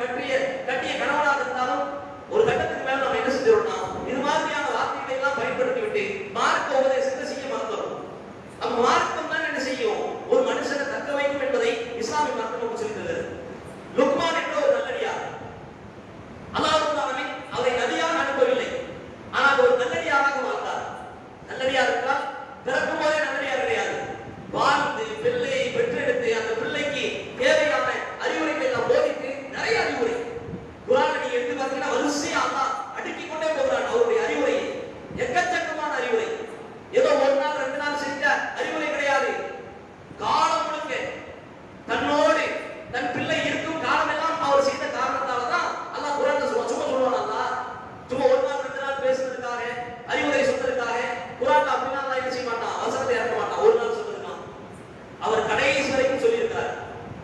கட்டிய கணவனாக இருந்தாலும் ஒரு கட்டத்துக்கு மேல நம்ம என்ன செஞ்சிடறோம்னா இது மாதிரியான வார்த்தைகளை எல்லாம் பயன்படுத்தி விட்டு மார்க்க உபதேசத்தை செய்ய மறந்துடும். அப்ப மார்க்கம் தான் என்ன செய்யும்? ஒரு மனுஷனை தக்க வைக்கும் என்பதை இஸ்லாமிய மார்க்கம் நமக்கு சொல்லி தருகிறது. லுக்மான் என்ற ஒரு நல்லடியார், அல்லாஹ் அவரை நபியாக அனுப்பவில்லை, ஆனால் ஒரு நல்லடியாராக வாழ்ந்தார். நல்லடியார் என்றால் பிறக்கும் போதே நல்லடியார் கிடையாது, வாழ்ந்து பிள்ளையை பெற்றெடுத்து அந்த பிள்ளைக்கு தேவையான அறிவுரைகளை எல்லாம் போதித்து நிறைய அறிவுரை குர்ஆனை நீங்க எடுத்து பார்த்தீங்கன்னா வரிசையா அல்லாஹ் அடுக்கிக் கொண்டே போகிறான். அவருடைய அறிவுரை எக்கச்சக்கமான அறிவுரை. ஏதோ ஒரு நாள் ரெண்டு நாள் செஞ்ச அறிவுரை கிடையாது. காலம் முழுக்க தன்னோடு தன் பிள்ளை இருக்கும் காலம் எல்லாம் அவர் செய்த காரணத்தால தான் அல்லாஹ் குர்ஆன்ல சும்மா சொல்லுவான். அல்லாஹ் சும்மா ஒரு நாள் ரெண்டு நாள் பேசுறதுக்காக அறிவுரை சொல்றதுக்காக குர்ஆன்ல அப்படின்னா அல்லாஹ் என்ன செய்ய மாட்டான், அவசரத்தை இறக்க மாட்டான். ஒரு நாள் சொல்றதுதான் அவர் கடைசி வரைக்கும் சொல்லியிருக்கிறார்.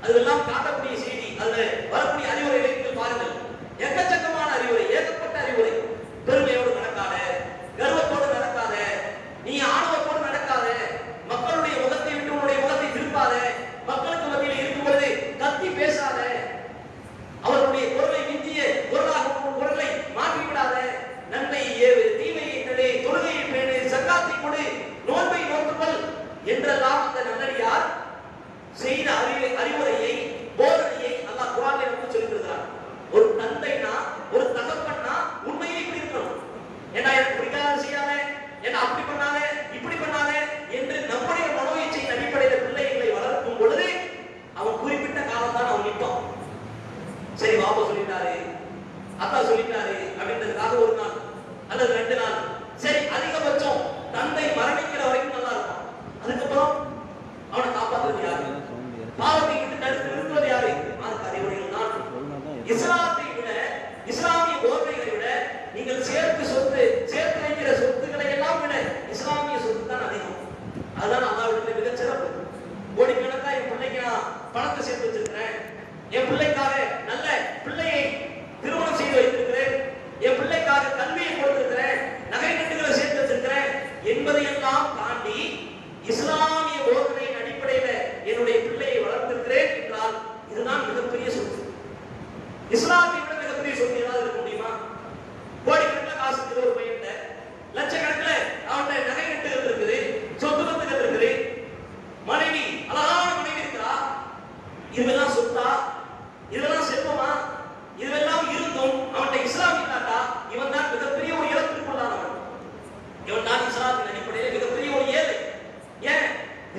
அதெல்லாம் காட்டக்கூடிய செய்தி, அதுல வரக்கூடிய அறிவுரைகளை நீங்கள் பாருங்கள். எக்கச்சக்கமான அறிவுரை, ஏகப்பட்ட அறிவுரை. பெருமையோடு நடக்காத, கர்வத்தோடு நடக்காத, நீ ஆணவத்தோடு நடக்காத, மக்களுடைய முகத்தை விட்டு உன்னுடைய முகத்தை திருப்பாத, மக்களுக்கு மத்தியில் இருக்கும் பொழுது கத்தி பேசாத, அவர்களுடைய குரலை மிஞ்சிய குரலை மாற்றிவிடாத, நன்மை ஏவு, தீமையை தடை, தொழுகையை பேணு, சக்காத்தை கொடு, நோன்பை நோக்குங்கள் என்றெல்லாம் அந்த நல்லடியார் செய்த அறிவுரையை போதனையை அல்லாஹ் குர்ஆனில் நமக்கு சொல்லி தருகிறார். ஒரு தந்தைனா ஒரு தகப்பன்னா உண்மையை இப்படி இருக்கணும். ஏன்னா எனக்கு பிடிக்காத செய்யாத, என்ன அப்படி பண்ணாத இப்படி பண்ணாத என்று நம்முடைய மனோயிச்சையின் அடிப்படையில் பிள்ளைகளை வளர்க்கும் பொழுது அவன் குறிப்பிட்ட காலம் தான் அவன் நிற்பான். சரி பாப்பா சொல்லிட்டாரு, அத்தா சொல்லிட்டாரு அப்படின்றதுக்காக ஒரு நாள் அல்லது ரெண்டு நாள், சரி அதிகபட்சம் தந்தை மரணிக்கிற வரைக்கும் நல்லா இருப்பான். அதுக்கப்புறம் அவனை காப்பாற்றுறது யாரு? பாவத்தை விட்டு தடுத்து நிறுத்துவது யாரு? மார்க்க அறிவுரைகள் தான். இஸ்லாத்தை விட, இஸ்லாமிய போதனைகளை விட நீங்கள் சேர்த்து வைக்கிற சொத்துக்களை எல்லாம் விட இஸ்லாமிய சொத்து தான் அதிகம். அதுதான் அல்லாஹ்விடத்தில் மிகச் சிறப்பு. கோடிக்கணக்கா என் பிள்ளைக்கு நான் பணத்தை சேர்த்து வச்சிருக்கிறேன், என் பிள்ளைக்காக நல்ல பிள்ளையை திருமணம் செய்து வைத்திருக்கிறேன், என் பிள்ளைக்காக கல்வியை கொடுத்திருக்கிறேன், நகை நட்டுகளை சேர்த்து வச்சிருக்கிறேன் என்பதையெல்லாம் தாண்டி இஸ்லாமிய போதனையின் அடிப்படையில் என்னுடைய பிள்ளையை வளர்த்திருக்கிறேன் என்றால் இதுதான் மிகப்பெரிய சொத்து. இஸ்லாத்தை விட மிகப்பெரிய சொத்து ஏதாவது இருக்க முடியுமா? கோடிக்கணக்கில் காசு இருக்குது ஒரு பையன், லட்சக்கணக்கில் அவன் நகை நட்டுகள் இருக்குது, சொத்து பத்துகள் இருக்குது, மனைவி அழகான மனைவி இருக்கிறா. இதெல்லாம் சொத்தா? இதெல்லாம் செல்வமா? இதெல்லாம் இருந்தும் அவன்கிட்ட இஸ்லாம் இல்லாட்டா இவன் தான் மிகப்பெரிய ஒரு இழப்பிற்குள்ளானவன். இவன் தான் இஸ்லாத்தின் அடிப்படையில் மிகப்பெரிய ஒரு ஏழை. ஏன்?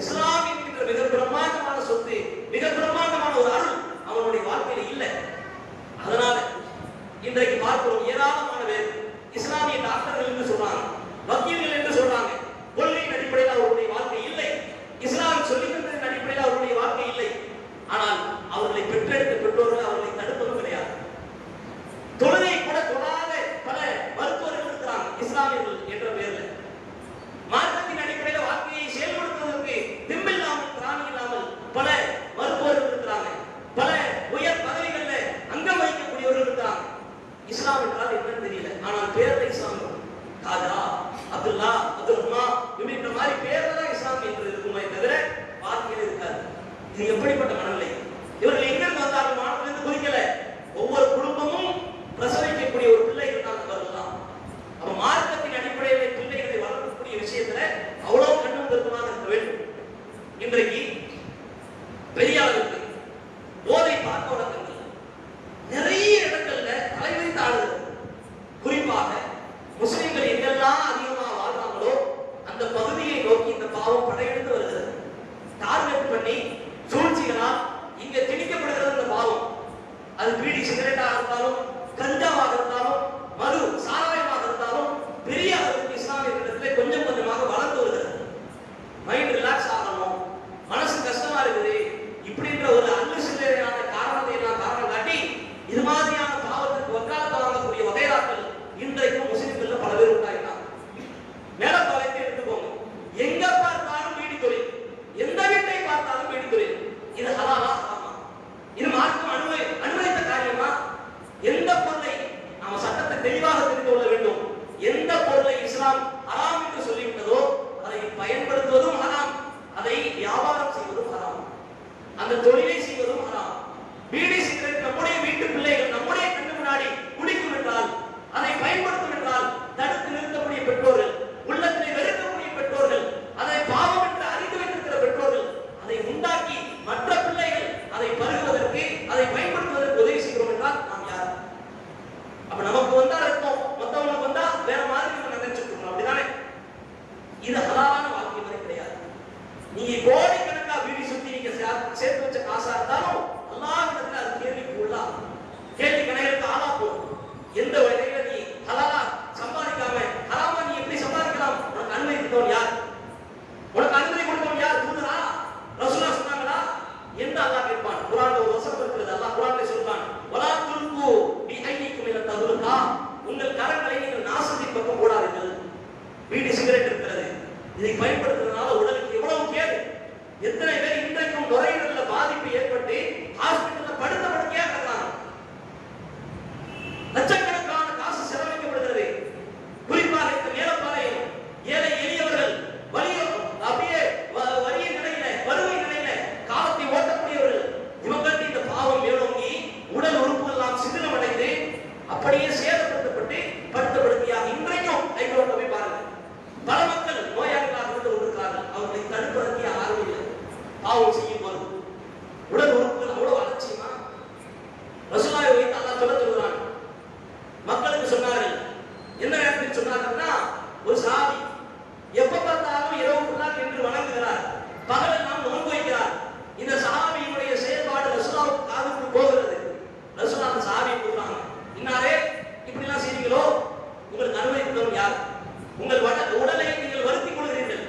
இஸ்லாம் என்கின்ற மிக பிரம்மாண்டமான சொத்து, மிக பிரம்மாண்டமான ஒரு அருள் அவனுடைய வாழ்க்கையில இல்லை. அதனால இன்றைக்கு பார்க்கிறோம் ஏராளமான பேர் இஸ்லாமிய டாக்டர்கள் என்று சொல்றாங்க, வக்கீல்கள் என்று சொல்றாங்க. கொள்கையின் அடிப்படையில் அவருடைய வாழ்க்கை இல்லை, இஸ்லாம் சொல்லித்தந்ததின் அடிப்படையில் அவருடைய வாழ்க்கை இல்லை. ஆனால் அவர்களை பெற்றெடுத்த பெற்றோர்கள் அவர்களை தடுப்பதும் கிடையாது. தொழுகை கூட தொடாத பல மருத்துவர்கள் இருக்கிறாங்க இஸ்லாமியர்கள் என்ற பெயர்ல. மார்க்கத்தின் அடிப்படையில் வாழ்க்கையை செயல்படுத்துவதற்கு திம்பில்லாமல் திராணி இல்லாமல் பல மருத்துவர்கள் இருக்கிறாங்க, பல உயர் பதவிகள்ல அங்கம் வகிக்கக்கூடியவர்கள் இருக்கிறாங்க. இஸ்லாம் என்றால் என்னன்னு தெரியல, ஆனால் பேர்ல இஸ்லாம் காஜா, அப்துல்லா, அப்துல் ரஹ்மான் இப்படின்ற மாதிரி பேர்ல தான் இஸ்லாம் என்று இருக்குமே தவிர வாழ்க்கையில் இருக்காது. இது எப்படிப்பட்ட மனநிலை? இவர்கள் எங்கிருந்து வந்தார்கள்? மாநிலத்திலிருந்து பார்க்க வழக்கங்கள் நிறைய இடங்கள்ல தலைவிரித்து ஆடுகிறது. குறிப்பாக முஸ்லிம்கள் எங்கெல்லாம் அதிகமாக வாழ்றாங்களோ அந்த பகுதியை நோக்கி இந்த பாவம் படையெடுத்து வருகிறது. டார்கெட் பண்ணி சூழ்ச்சிகளால் இங்க திணிக்கப்படுகிறது இந்த பாவம். அது பீடி சிகரெட்டாக இருந்தாலும், கஞ்சாவாக இருந்தாலும், மது சாராயமாக இருந்தாலும் பெரிய அளவுக்கு இஸ்லாமியர்களிடத்தில் கொஞ்சம் கொஞ்சமாக வளர்ந்து வருகிறது. மைண்ட் ரிலாக்ஸ் ஆகணும், மனசு கஷ்டமா இருக்குது இப்படின்ற ஒரு அல்லு சில்லறையான காரணத்தை எல்லாம் காரணம் காட்டி இது மாதிரியான பாவத்துக்கு வக்காலத்து வாங்கக்கூடிய வகைராக்கள் இன்றைக்கும் முஸ்லிம்கள்ல பல பேர் உண்டாயிட்டாங்க. மேலப்பாளையத்தை எடுத்துக்கோங்க, எங்க பார்த்தாலும் பீடி தொழில், எந்த வீட்டை பார்த்தாலும் பீடி தொழில். இது ஹலாலா ஹராமா? இது மார்க்கம் அனுமதித்த காரியமா? எந்த பொருளை நாம சட்டத்தை தெளிவாக தெரிந்து கொள்ள வேண்டும். எந்த பொருளை இஸ்லாம் ஹராம் என்று சொல்லிவிட்டதோ அதை பயன்படுத்துவதும் ஹராம், அதை வியாபாரம் செய்வதும் ஹராம், அந்த தொழிலை செய்வதும் ஹராம். பீடி சிகரெட் நம்முடைய வீட்டு பிள்ளைகள் நம்முடைய கண்ணு முன்னாடி குடிக்கும் என்றால், அதை பயன்படுத்தும் என்றால் தடுத்து நிறுத்தக்கூடிய பெற்றோர்கள், உள்ளத்திலே வெறுக்கக்கூடிய பெற்றோர்கள், அதை பாவம் என்று அறிந்து வைத்திருக்கிற பெற்றோர்கள் அதை உண்டாக்கி மற்ற பிள்ளைகள் அதை பருகுவதற்கு, அதை பயன்படுத்துவதற்கு உதவி செய்கிறோம் என்றால் நாம் யார்? அப்ப நமக்கு வந்தா ரத்தம், மற்றவங்களுக்கு வந்தா வேற மாதிரி நம்ம நினைச்சிருக்கோம். அப்படிதானே? இது ஹலாலான வாழ்க்கை முறை கிடையாது. நீங்க கோடிக்கணக்கா வீடு சுத்தி நீங்க சேர்த்து வச்ச காசா இருந்தாலும் அல்லாஹ்விடத்துல அது கேள்விக்கு உள்ளாகும், கேள்வி கணைகளுக்கு ஆளா போகும். எந்த வகையில நீ ஹலாலா சம்பாதிக்காம ஹராமா நீ எப்படி சம்பாதிக்கலாம்? உனக்கு அனுமதி கொடுத்தவன் யார்? உனக்கு அனுமதி கொடுத்தவன் யார்? தூதரா? ரசூலா சொன்னாங்களா என்று அல்லாஹ் கேட்பான். குர்ஆன்ல ஒரு வசனம் இருக்குது. அல்லாஹ் குர்ஆன்ல சொல்றான், வலா துல்கு பி ஐனிக்கும் இல ததுலுகா, உங்கள் கரங்களை நீங்கள் நாசத்தின் பக்கம் போடாதீர்கள். பீடி சிகரெட் இருக்கிறது, இதை பயன்படுத்துறதுனால உடலுக்கு எவ்வளவு கேடு. எத்தனை பேர் இன்றைக்கும் நுரையீரல்ல பாதிப்பு ஏற்பட்டு ஹாஸ்பிட்டல்ல படுத்த படுக்கையா கிடக்கிறாங்க. லட்சக்கணக்கான காசு செலவழிக்கப்படுகிறது. குறிப்பாக இந்த மேலப்பாளையம் ஏழை எளியவர்கள் அப்படியே வறிய நிலையில, வறுமை நிலையில காலத்தை ஓட்டக்கூடியவர்கள், இவங்களுக்கு இந்த பாவம் மேலோங்கி உடல் உறுப்புகள் எல்லாம் சிதிலமடைந்து அப்படியே சேதப்படுத்தப்பட்டு படுத்த படுக்கையாக இன்றைக்கும் கைகோட்ட போய் பாருங்க. பல மக்கள் நோயாளிகளாக இருந்து கொண்டிருக்கிறார்கள். அவர்களை தடுப்பதற்கு யாரும் இல்லை. பாவம் செய்யும் போது உடல் உறுப்புகள் அவ்வளவு அலட்சியமா? ரசூலுல்லாஹி வைத்து அல்லாஹ் சொல்லுகிறான். மக்களுக்கு சொன்னார்கள், என்ன நேரத்தில் சொன்னார்கள்னா, ஒரு சஹாபி எப்ப பார்த்தாலும் இரவு ஃபுல்லா நின்று வணங்குகிறார், பகலெல்லாம் நோன்பு வைக்கிறார். இந்த சஹாபியினுடைய செயல்பாடு ரசூலுல்லாஹ் காதுக்கு போகிறது. ரசூலுல்லாஹ் அந்த சஹாபியை கூப்பிடுறாங்க, இன்னாரே இப்படி எல்லாம் செய்றீங்களோ, உங்களுக்கு அனுமதி கொடுத்தவன் யார்? உங்கள் உடலை நீங்கள் வருத்திக் கொள்கிறீர்கள்,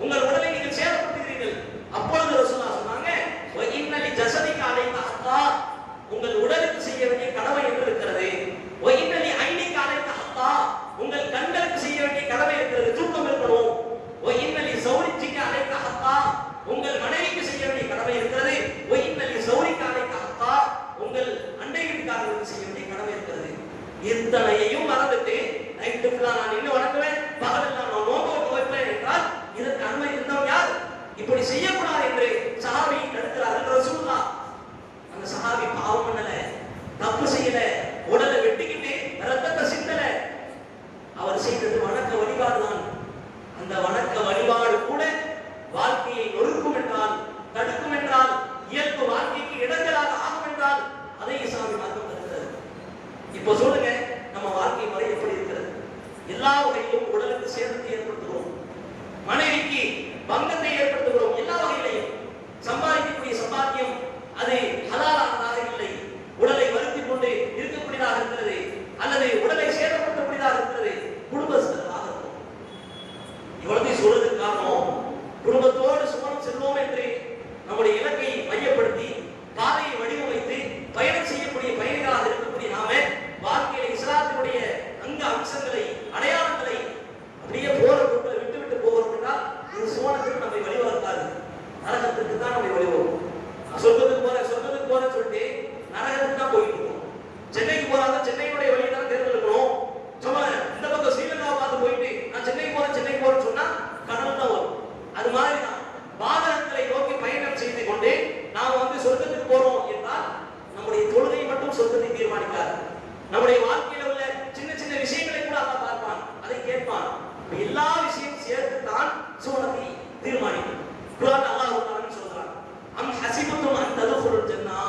உங்கள் உடலை நீங்கள் சேதப்படுத்துகிறீர்கள். அப்பொழுது ரசூலுல்லாஹ் சொன்னாங்க, வ இன்னலி ஜஸதிக அலைக ஹக்கா, உங்கள் உடலுக்கு செய்ய வேண்டிய கடமை என்று இருக்கிறது. வ இன்னலி ஐனிக அலைக ஹக்கா, உங்கள் கண்களுக்கு செய்ய வேண்டிய கடமை இருக்கிறது, தூக்கம் இருக்கணும். வ இன்னலி ஸௌரிஜிக அலைக ஹக்கா, உங்கள் மனைவிக்கு செய்ய வேண்டிய கடமை இருக்கிறது. வ இன்னலி ஸௌரிக அலைக ஹக்கா, உங்கள் அண்டை வீட்டுக்காரர்களுக்கு செய்ய வேண்டிய கடமை இருக்கிறது. இத்தனையையும் மறந்துட்டு நைட்டு ஃபுல்லா நான் இன்னும் வணங்குவேன், பகலெல்லாம் நான் நோன்பு வைப்பேன் என்றால் இதற்கு அனுமதி இருந்தவன் யார்? இப்படி செய்யக்கூடாது என்று சஹாபி தடுக்கிறார்கள் ரசூலுல்லாஹ். அந்த சஹாபி பாவம் பண்ணல, தப்பு செய்யல, உடலை வெட்டிக்கிட்டு ரத்தத்தை சிந்தல. அவர் செய்தது வணக்க வழிபாடுதான். அந்த வணக்க வழிபாடு கூட வாழ்க்கையை நொறுக்கும் என்றால், தடுக்கும் என்றால், இயல்பு வாழ்க்கைக்கு இடைஞ்சலாக ஆகும் என்றால் அதை இஸ்லாமி மார்க்கம் தடுக்கிறது. இப்போ சொல்லுங்க, நம்ம வாழ்க்கை முறை எப்படி இருக்கிறது? எல்லா வகையிலும் உடலுக்கு சேதத்தை ஏற்படுத்துகிறோம், மனைவிக்கு பங்கத்தை ஏற்படுத்துகிறோம். எல்லா வகையிலையும் சம்பாதிக்கக்கூடிய சம்பாத்தியம் அது ஹலாலானதாக இல்லை, உடலை வருத்திக் கொண்டு இருக்கக்கூடியதாக இருக்கிறது, அல்லது உடலை சேதப்படுத்தக்கூடியதாக இருக்கிறது, குடும்ப செலவாக இருக்கும். இவ்வளவு சொல்றதுக்கு காரணம், குடும்பத்தோடு சுமணம் செல்வோம் என்று நம்முடைய இலக்கை மையப்படுத்தி பாதையை வடிவமைத்து பயணம் செய்யக்கூடிய பயணிகளாக இருக்கக்கூடிய நாம வாழ்க்கையில இஸ்லாத்தினுடைய அங்க அம்சங்களை, அடையாளங்களை அப்படியே போற பொருட்களை விட்டு விட்டு போகிறோம் என்றால் இது சுவனத்துக்கு நம்மை வழிவகுத்தாது, நரகத்துக்கு தான் நம்மை வழிவகும். சொர்க்கத்துக்கு போற சொல்லிட்டு நரகத்துக்கு தான் போயிட்டு இருக்கோம். சென்னைக்கு போறாங்க, சென்னையுடைய வழியை தான் தேர்ந்தெடுக்கணும். சும்மா இந்த பக்கம் ஸ்ரீலங்காவை பார்த்து போயிட்டு நான் சென்னைக்கு போறேன்னு சொன்னா கடல் தான் வரும். அது மாதிரி தான் வாகனங்களை நோக்கி பயணம் செய்து கொண்டு நாம் சொர்க்கத்துக்கு போறோம் என்றால் நம்முடைய தொழுகை மட்டும் சொர்க்கத்தை தீர்மானிக்காது. நம்முடைய வாழ்க்கையில உள்ள சின்ன சின்ன விஷயங்களை கூட அல்லாஹ் பார்ப்பான், அதை கேட்பான். எல்லா விஷயம் சேர்த்து தான் சுவனத்தை தீர்மானிக்கும். குர்ஆன் அல்லாஹ் சொல்றான், அம் ஹஸிபத்தும் அன் ததுகுலுல் ஜன்னah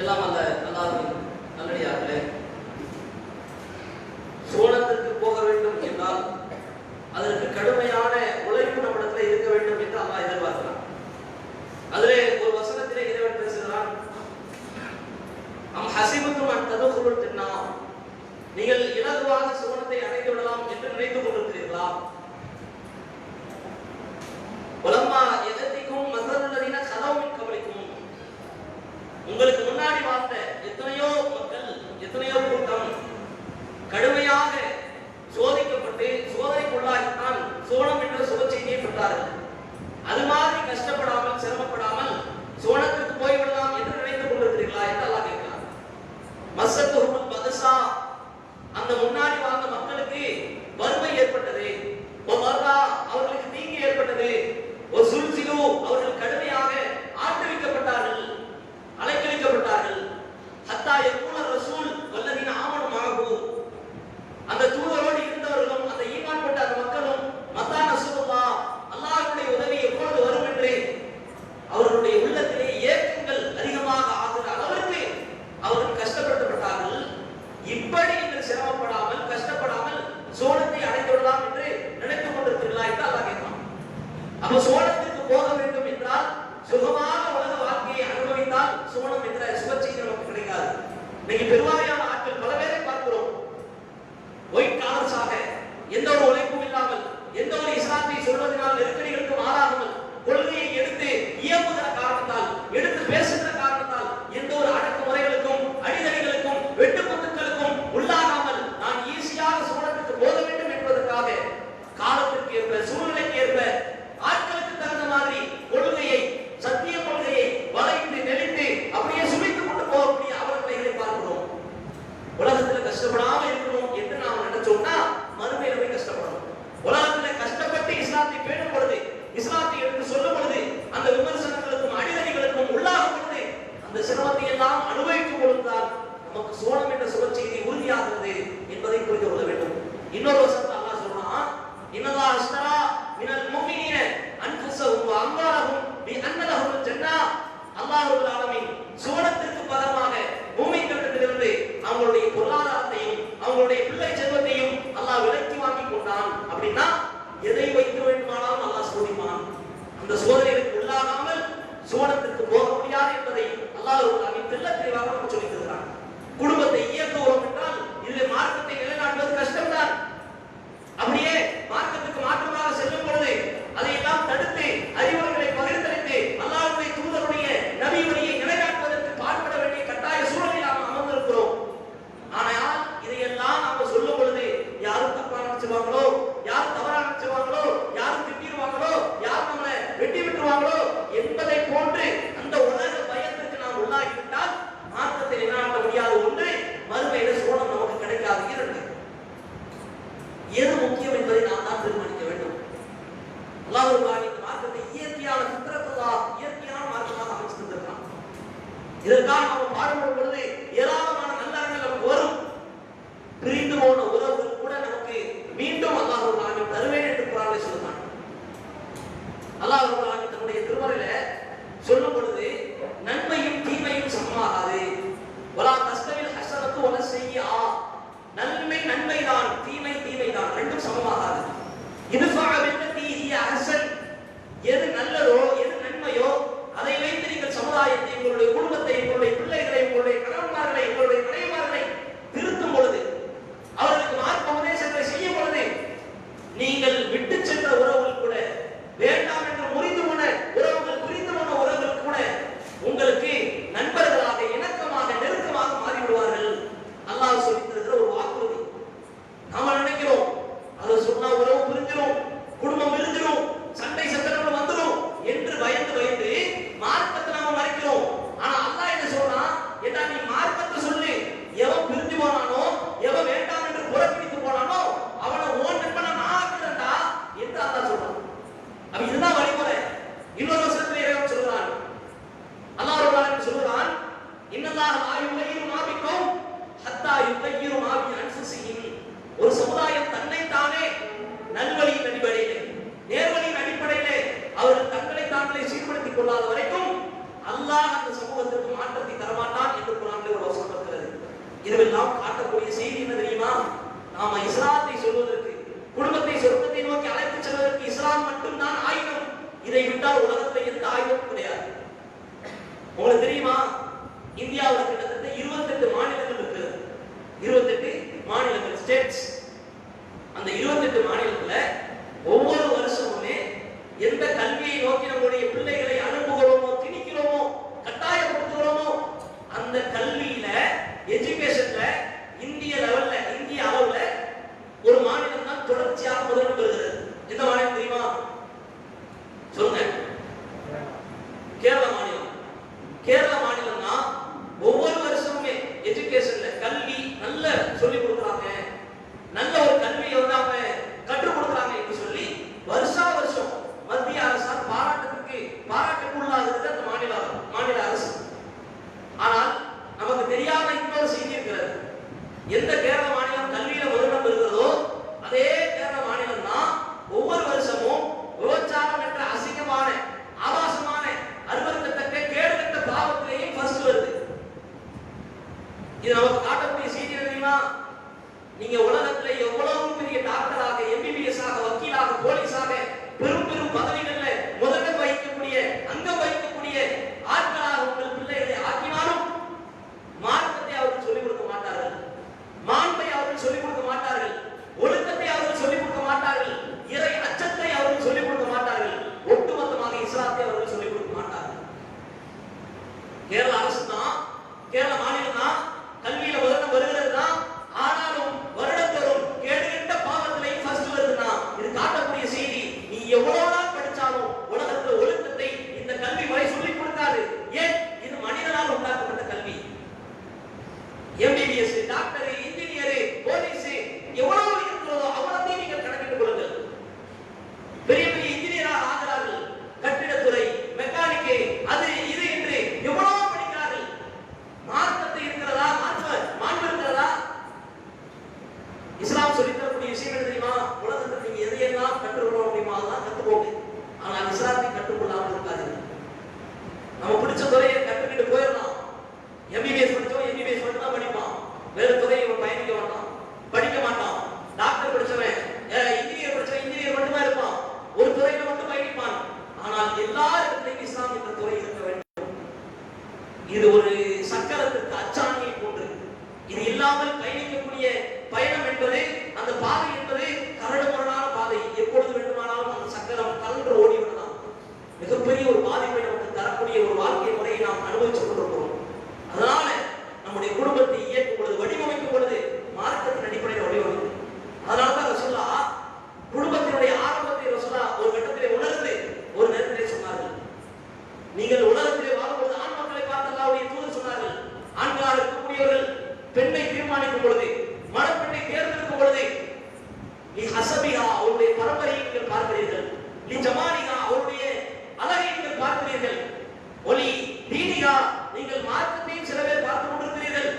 எல்லாம் அல்ல அல்லாஹ்வின் நல்லடியார்களே, சோழத்திற்கு போக வேண்டும் என்றால் அதற்கு கடுமையான உழைப்பு நம்மிடத்தில் இருக்க வேண்டும் என்று அல்லாஹ் எதிர்பார்க்கிறான். அதிலே ஒரு வசனத்திலே இறைவன் பேசுகிறான், அம் ஹஸிபத்தும் அன் ததுகுலுல் ஜன்னா, நீங்கள் இலகுவாக சுவனத்தை அடைந்து விடலாம் என்று நினைத்துக் கொண்டிருக்கிறீர்களா? வலம்மா யததிகும் மஸலுல்லதீன கலவு மின் கபலிக்கும், உங்களுக்கு முன்னாடி வாழ்ந்த எத்தனையோ மக்கள், எத்தனையோ கூட்டம் கடுமையாக சோதிக்கப்பட்டு சோதனைக்குள்ளாகித்தான் சோனம் என்ற சுப செய்தியை பெற்றார்கள். அது மாதிரி கஷ்டப்படாமல் சிரமப்படாமல் சோனத்திற்கு போய்விடலாம் என்று நினைத்துக் கொண்டிருக்கிறீர்களா என்று அல்லாஹ் கேட்கிறார். மஸ்ஸத்துஹுல் பத்ஸா, அந்த முன்னாடி வாழ்ந்த மக்களுக்கு வறுமை ஏற்பட்டது, அவர்களுக்கு தீங்கு ஏற்பட்டது, ஒரு சுல்சிலு, அவர்கள் கடுமையாக ஆட்டுவிக்கப்பட்டார்கள், அலைக்கழிக்கப்பட்டார்கள். ஹத்தா யகூல ரசூல் வல்லதீன ஆமனு மஅஹு, அந்த தூதரோடு இருந்தவர்களும் அந்த ஈமான் கொண்ட அந்த மக்களும் மத்தா நஸ்ருல்லாஹ், அல்லாஹ்வுடைய உதவி எப்பொழுது வரும் என்று அவர்களுடைய உள்ளத்திலே ஏக்கங்கள் அதிகமாக ஆகிற அளவிற்கு அவர்கள் கஷ்டப்படுத்தப்பட்டார்கள். இப்படி நீங்கள் சிரமப்படாமல் கஷ்டப்படாமல் சோனத்தை அடைந்து விடலாம் என்று நினைத்துக் கொண்டிருக்கிறீர்களா என்று அல்லாஹ் கேட்கிறான். அப்ப சோனத்திற்கு போக வேண்டும் என்றால் சுகமான உலக வாழ்க்கையை அனுபவித்தால் சோனம் என்ற சுப செய்தி நமக்கு கிடைக்காது. இன்னைக்கு பெருவாரியான ஆட்கள் பல பேரை பார்க்கிறோம், ஒயிட் காலர்ஸாக, எந்த ஒரு உழைப்பும் இல்லாமல், எந்த ஒரு இஸ்லாத்தை சொல்வதனால் நெருக்கடிகளுக்கு மாறாமல், கொள்கையை எடுத்து இயங்குகிற காரணத்தால், எடுத்து பேசுகிற காரணத்தால், எந்த ஒரு அடக்குமுறைகளுக்கும் அடிதடிகளுக்கும் வெட்டுக்குத்துக்களுக்கும் உள்ளாகாமல் நான் ஈஸியாக சோனத்துக்கு போக வேண்டும் என்பதற்காக காலத்திற்கு ஏற்ப, சூழ்நிலைக்கு ஏற்ப, ஆட்களுக்கு தகுந்த மாதிரி கொள்கையை, சத்திய கொள்கையை வளைந்து நெளித்து அப்படியே சுமித்துக் கொண்டு போகக்கூடிய அவர்களை பார்க்கிறோம். செய்வான். அந்த சோதனைகளுக்கு உள்ளாகாமல் சுவனத்திற்கு போக முடியாது என்பதை அல்லாஹ் ரப்பல் ஆலமீன் தெள்ளத் தெளிவாக நமக்கு சொல்லித் தருகிறான். குடும்பத்தை இயக்குவோம் என்றால் இதில் மார்க்கத்தை நிலைநாட்டுவது கஷ்டம்தான். அப்படியே மார்க்கத்துக்கு மாற்றமாக செல்லும் பொழுது அதையெல்லாம் தடுத்து அறிவுரைகளை பகிர்ந்தளித்து அல்லாஹ்வுடைய தூதருடைய நபியுடைய நிலைநாட்டுவதற்கு பாடுபட வேண்டிய கட்டாய சூழலில் நாம் அமர்ந்திருக்கிறோம். ஆனால் இதையெல்லாம் நாம சொல்லும் பொழுது யாரும் தப்பா நினைச்சுவாங்களோ, யாரும் தவறா நினைச்சுவாங்களோ, யாரும் திட்டிடுவாங்களோ, யாரும் நம்மளை வெட்டி விட்டுருவாங்களோ என்பதை போன்று அந்த உலக பயத்திற்கு நாம் உள்ளாகிவிட்டால் மார்க்கத்தை நிலைநாட்ட முடியாத ஒன்று, மறுமையில சோனம் நமக்கு கிடைக்காது. இரண்டு, எது முக்கியம் என்பதை நாம் தான் தீர்மானிக்க வேண்டும். அல்லாஹ் இந்த மார்க்கத்தை இயற்கையான ஃபித்ரத்துல்லாஹ், இயற்கையான மார்க்கமாக அமைச்சு தந்திருக்கிறான். இதற்காக நாம் பாடுபடும் பொழுது ஏராளமான நல்லறங்கள் நமக்கு வரும். பிரிந்து போன உறவுகள் கூட நமக்கு மீண்டும் அல்லாஹ் தருவேன் என்று குர்ஆனில் சொல்லுகிறான். அல்லாஹ் தன்னுடைய திருமறையில சொல்லும் பொழுது நன்மையும் தீமையும் சமமாகாது. வலா தஸ்தவில் ஹஸனத்து வல ஸய்யிஆ, நன்மை நன்மைதான், தீமை தீமைதான், ரெண்டும் சமமாகாது. இதுஃபா பில்லதி ஹிய அஹ்ஸன், எது நல்லதோ எது நன்மையோ அதை வைத்து நீங்கள் சமுதாயத்தை, உங்களுடைய குடும்பத்தை, உங்களுடைய பிள்ளைகளை, உங்களுடைய கணவன்மார்களை, உங்களுடைய மனைவிமார்களை திருத்தும் பொழுது, அவர்களுக்கு மார்க்க உபதேசங்களை செய்யும் பொழுது, நீங்கள் விட்டு சென்ற உறவுகள் கூட, வேண்டாம் என்று முறிந்து போன உறவுகள், புரிந்து போன உறவுகள் கூட உங்களுக்கு நண்பர்களாக, இணக்கமாக, நெருக்கமாக மாறிவிடுவார்கள். அல்லாஹ் சொல்லித் தருகிற ஒரு வாக்குறுதி. நாம நினைக்கிறோம் அதை சொன்னா உறவு பிரிஞ்சிடும், குடும்பம் பிரிஞ்சிடும், சண்டை சச்சரவுகள் வந்துடும் என்று பயந்து பயந்து மார்க்கத்தை நாம மறைக்கிறோம். ஆனா அல்லாஹ் என்ன சொல்றான், ஏண்டா நீ மார்க்கத்தை சொல்லு, எவன் பிரிஞ்சு போனானோ, எவன் வேண்டாம் என்று புறக்கணித்து போனானோ அவனை ஓன் நண்பனை நான் ஆக்குறேன்டா என்று அல்லாஹ் சொல்றான். அப்ப இதுதான் வழிமுறை. இன்னொரு வசனத்திலே இறைவன் சொல்றான், அல்லாஹ் ரப்பல் ஆலமீன் சொல்றான், இன்னல்லாஹ லா யுகையிரு மா பிக்கும் ஹத்தா யுகையிரு மா பி அன்ஃபுஸிஹிம். ஒரு சமுதாயம் தன்னைத்தானே நல்வழியின் அடிப்படையிலே, நேர்வழியின் அடிப்படையிலே அவர்கள் தங்களை தாங்களே சீர்படுத்திக் கொள்ளாத வரைக்கும் அல்லாஹ் அந்த சமூகத்திற்கு மாற்றத்தை தரமாட்டான் என்று குர்ஆனில் ஒரு வசனம் இருக்கிறது. இதுவெல்லாம் காட்டக்கூடிய செய்தி என்ன தெரியுமா? நாம இஸ்லாத்தை சொல்வதற்கு, குடும்பத்தை சொர்க்கத்தை நோக்கி அழைத்துச் செல்வதற்கு இஸ்லாம் மட்டும்தான் ஆயுதம். இதை விட்டால் உலகத்தில் எந்த ஆயுதமும் கிடையாது. உங்களுக்கு தெரியுமா, இந்தியாவில் கிட்டத்தட்ட 28 மாநிலங்கள் இருக்கிறது. 28 மாநிலங்கள், ஸ்டேட்ஸ். அந்த 28 மாநிலத்துல ஒவ்வொரு வருஷமுமே எந்த கல்வியை நோக்கி நம்முடைய பிள்ளைகளை அனுப்புகிறோமோ, திணிக்கிறோமோ, கட்டாயப்படுத்துகிறோமோ, அந்த கல்வியில, எஜுகேஷன்ல இந்திய லெவல்ல, இந்திய அளவுல ஒரு மாநிலம் தான் தொடர்ச்சியாக முதலிடம் பெறுகிறது. எந்த மாநிலம் தெரியுமா? சொல்லுங்க. கேரள மாநிலம். கேரள மாநிலம் தான் ஒவ்வொரு வருஷமுமே எஜுகேஷன்ல கல்வி நல்ல சொல்லி கொடுக்குறாங்க, நல்ல ஒரு கல்வியை வந்து அவங்க கற்றுக் கொடுக்குறாங்க என்று சொல்லி வருஷா வருஷம் மத்திய அரசால் பாராட்டுக்குள்ளாகிறது அந்த மாநில அரசு. ஆனால் நமக்கு தெரியாத இன்னொரு செய்தி இருக்கிறது. எந்த கேரள மாநிலம் கல்வியில முதலிடம் பெறுகிறதோ அதே கேரள மாநிலம் தான் ஒவ்வொரு வருஷமும் விபச்சாரம் என்ற அசிங்கமான, ஆபாசமான, அருவருக்கத்தக்க, கேடுகட்ட பாவத்திலேயும் ஃபர்ஸ்ட் வருது. இது நமக்கு காட்டக்கூடிய செய்தி தெரியுமா? நீங்க உலகத்துல எவ்வளவு பெரிய டாக்டராக, எம்பிபிஎஸ் ஆக, வக்கீலாக, போலீஸாக, பெரும் பெரும் பதவிகள்ல முதலிடம் வகிக்கக்கூடிய, அங்கம் வகிக்கக்கூடிய ஆட்களாக உங்கள் பிள்ளைகளை ஆக்கினாலும் மார்க்கத்தை அவர்கள் சொல்லிக் கொடுக்க மாட்டார்கள். இது இல்லாமல் பயணிக்கக்கூடிய பயணம் என்பது, அந்த பாதை என்பது கரடுமுரடான பாதை. எப்பொழுது வேண்டுமானாலும் அந்த சக்கரம் கலன்று ஓடிவிடலாம். மிகப்பெரிய ஒரு பாதிப்பை நமக்கு தரக்கூடிய ஒரு வாழ்க்கை முறையை நாம் அனுபவித்துக் கொண்டிருக்கிறோம். அதனால நம்முடைய குடும்பத்தை இயக்கும் பொழுது, வடிவமைக்கும் பொழுது மார்க்கத்தின் அடிப்படையில் வடிவமைக்கும். அதனால்தான் ரசூலுல்லா குடும்பத்தினுடைய ஆரம்பத்தை ரசூலுல்லா ஒரு கட்டத்திலே உணர்ந்து ஒரு நேரத்திலே சொன்னார்கள். நீங்கள் உலகத்திலே வாழும்போது ஆண் மக்களை பார்த்து அல்லாஹ்வுடைய தூதர் சொன்னார்கள், ஆண்களாக இருக்கக்கூடியவர்கள் பெண்ணை தீர்மானிக்கும் பொழுது, மணப்பெண்ணை தேர்ந்தெடுக்கும் பொழுது, லி ஹஸபிஹா அவருடைய பரம்பரையை நீங்கள் பார்க்கிறீர்கள், லி ஜமாலிஹா அவருடைய அழகை நீங்கள் பார்க்கிறீர்கள், ஒலி தீனிஹா நீங்கள் மார்க்கத்தையும் சில பேர் பார்த்துக் கொண்டிருக்கிறீர்கள்.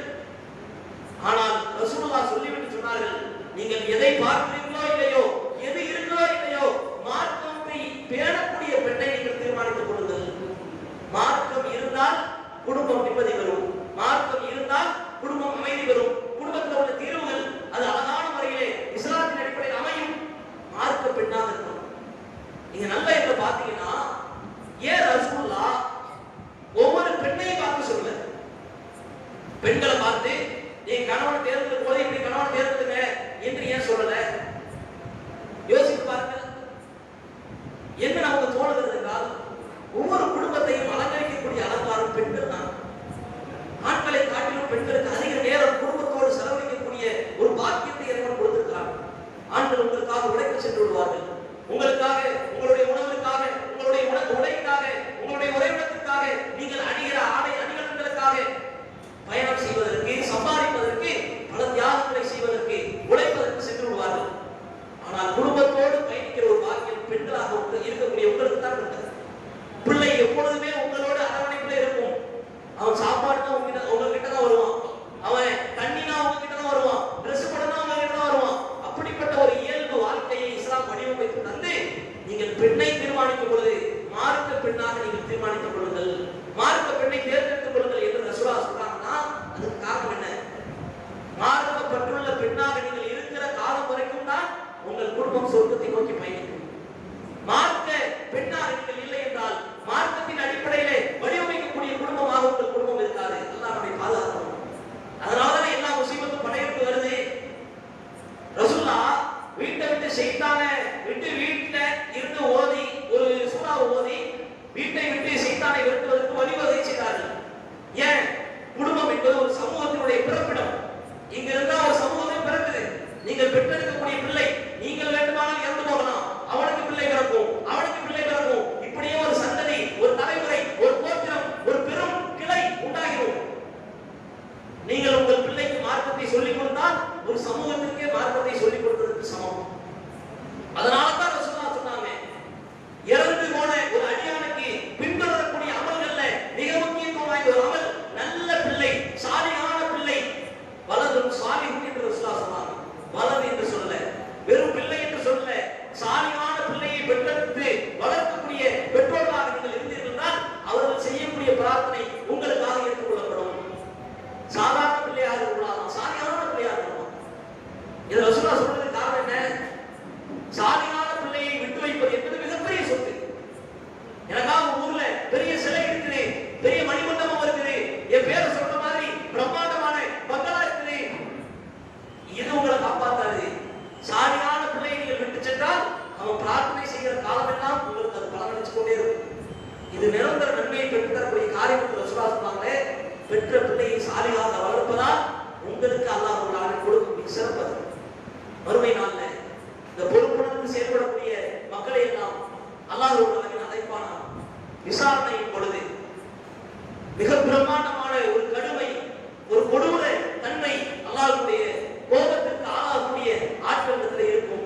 ஆனால் ரசூலுல்லாஹ் சொல்லிவிட்டு சொன்னார்கள், நீங்கள் எதை பார்க்கிறீர்களோ இல்லையோ, எது இருக்கோ இல்லையோ, மார்க்கத்தை பேணக்கூடிய பெண்ணை நீங்கள் தீர்மானித்துக் கொள்ளுங்கள். மார்க்கம் இருந்தால் குடும்பம் நிம்மதி வரும், மார்க்கம் இருந்தால் குடும்பம் அமைதி வரும், குடும்பத்தில் உள்ள தீர்வுகள் அது அழகான முறையிலே இஸ்லாத்தின் அடிப்படையில் அமையும். மார்க்க பெண்ணாக இருக்கும். நீங்க நல்லா இப்ப பாத்தீங்கன்னா, ஏன் ரசூலுல்லாஹ் ஒவ்வொரு பெண்ணையும் பார்த்து சொல்ல, பெண்களை பார்த்து நீ கணவனை தேர்ந்தெடுக்கும் போது இப்படி கணவனை தேர்ந்தெடுங்க என்று ஏன் சொல்லல? யோசித்து பாருங்கள். என்ன நமக்கு தோணுகிறது என்றால், ஒவ்வொரு குடும்பத்தையும் அலங்கரிக்கக்கூடிய அலங்காரம் பெண்கள் தான். ஆண்களை காட்டிலும் பெண்களுக்கு அதிக நேரம் குடும்பத்தோடு செலவழிக்கக்கூடிய ஒரு பாக்கியத்தை இறைவன் கொடுத்திருக்கிறார். ஆண்கள் உங்களுக்காக உழைக்க சென்று விடுவார்கள், உங்களுக்காக, உங்களுடைய உணவுக்காக, உங்களுடைய உடைக்காக, உங்களுடைய உறைவிடத்திற்காக, நீங்கள் அணிகிற ஆடை அணிகலன்களுக்காக பயணம் செய்வதற்கு, சம்பாதிப்பதற்கு, பல தியாகங்களை செய்வதற்கு, உழைப்பதற்கு சென்று விடுவார்கள். ஆனால் குடும்பத்தோடு பயணிக்கிற ஒரு பாக்கியம் பெண்களாக இருக்கக்கூடிய உங்களுக்கு தான் இருக்கிறது. பிள்ளை எப்பொழுதுமே உங்களோட அரவணைப்புல இருக்கும். அவன் சாப்பாடுனா உங்ககிட்ட தான் வருவான், அவன் தண்ணினா உங்ககிட்ட தான் வருவான், ட்ரெஸ் போடனா உங்ககிட்ட தான் வருவான். அப்படிப்பட்ட ஒரு இயல்பு வாழ்க்கையை இஸ்லாம் வடிவமைத்து தந்து, நீங்கள் பெண்ணை தீர்மானிக்கும் பொழுது மார்க்க பெண்ணாக நீங்கள் தீர்மானித்துக் கொள்ளுங்கள், மார்க்க பெண்ணை தேர்ந்தெடுத்துக் கொள்ளுங்கள் என்று ரசூலுல்லாஹ் சொல்றாங்கன்னா, அதுக்கு காரணம் என்ன? மார்க்கப்பட்டுள்ள பெண்ணாக நீங்கள் இருக்கிற காலம் வரைக்கும் தான் உங்கள் குடும்பம் சொர்க்கத்தை நோக்கி பயணிக்கும். மார்க்க பெண்ணாக நீங்கள் இல்லை என்றால், மார்க்கத்தின் அடிப்படையிலே வடிவமைக்கக்கூடிய குடும்பமாக உங்கள் குடும்பம் இருக்காது. அல்லாஹ் நம்மை பாதுகாக்கணும். அதனாலதான் எல்லா முசீபத்தும் படையெடுத்து வருது. ரசூலுல்லாஹ் வீட்டை விட்டு சைத்தான விட்டு வீட்டுல இருந்து ஓதி ஒரு சூறாவை ஓதி வீட்டை விட்டு சைத்தானை விரட்டுவதற்கு வழிவகை செய்தார்கள். ஏன்? குடும்பம் என்பது ஒரு சமூகத்தினுடைய பிறப்பிடம். இங்க இருந்தா ஒரு சமூகமே பிறக்குது. நீங்கள் பெற்றெடுக்கக்கூடிய பிள்ளை, நீங்கள் வேண்டுமானால் இறந்து போகலாம், அவனுக்கு பிள்ளை பிறக்கும், அவனுக்கு பிள்ளை பிறக்கும். இப்படியே ஒரு சந்ததி, ஒரு தலைமுறை, ஒரு கோத்திரம், ஒரு பெரும் கிளை உண்டாகிடும். நீங்கள் உங்கள் பிள்ளைக்கு மார்க்கத்தை சொல்லிக் கொடுத்தால் ஒரு சமூகத்திற்கே மார்க்கத்தை சொல்லிக் கொடுத்ததற்கு சமம். அதனாலதான் ரசூலுல்லாஹ் சொன்னாங்க, இறந்து போன ஒரு அடியானுக்கு பின்தொடரக்கூடிய அமல்கள்ல மிக முக்கியத்துவம் வாய்ந்த ஒரு அமல் நல்ல பிள்ளை, சாலிஹான பிள்ளை. வலதும் சாலிஹுன் என்று ரசூலுல்லாஹ் சொன்னாங்க. வலது என்று சொல்லல, வெறும் பிள்ளை என்று சொல்லல, சாலிஹான பிள்ளையை பெற்றெடுத்து வளர்க்கக்கூடிய பெற்றோர்களாக நீங்கள் இருந்தீர்கள், அவர்கள் செய்யக்கூடிய பிரார்த்தனை உங்களுக்காக ஏற்றுக் கொள்ளப்படும். சாதாரண பிள்ளையாக இருக்கலாம், சாலிஹான பிள்ளையாக இருக்கலாம். இது ரசூலுல்லாஹ் சொல்றதுக்கு காரணம் என்ன? சாலிஹான பிள்ளையை விட்டு வைப்பது என்பது மிகப்பெரிய சொத்து. எனக்காக ஊர்ல பெரிய சிலை இருக்குது, பெரிய மணிமண்டபம் இருக்குது, என் பேரை சொல்ற மாதிரி பிரம்மாண்டமான பங்களா இருக்குது, இது உங்களை காப்பாத்தாது. சாலிஹான பிள்ளையை நீங்கள் விட்டு சென்றால் அவன் பிரார்த்தனை செய்கிற காலமெல்லாம் உங்களுக்கு அது பலனளிச்சு கொண்டே இருக்கும். இது நிரந்தர நன்மையை பெற்றுத்தரக்கூடிய காரியத்தில் ரசூலுல்லாஹ் சொன்னாங்க, பெற்ற பிள்ளையை சாலிஹாக வளர்ப்பதால் உங்களுக்கு அல்லாஹ் ஒரு ஆணை கொடுக்கக்கூடிய சிறப்பு. மறுமை நாள்ல இந்த பொறுப்புணர்ந்து செயல்படக்கூடிய மக்களை எல்லாம் அல்லாஹ் ஒரு அழைப்பான விசாரணையின் பொழுது மிக பிரம்மாண்டமான ஒரு கடுமை, ஒரு கொடூர தன்மை, அல்லாஹ்வுடைய கோபத்திற்கு ஆளாகக்கூடிய ஆட்களிடத்தில் இருக்கும்.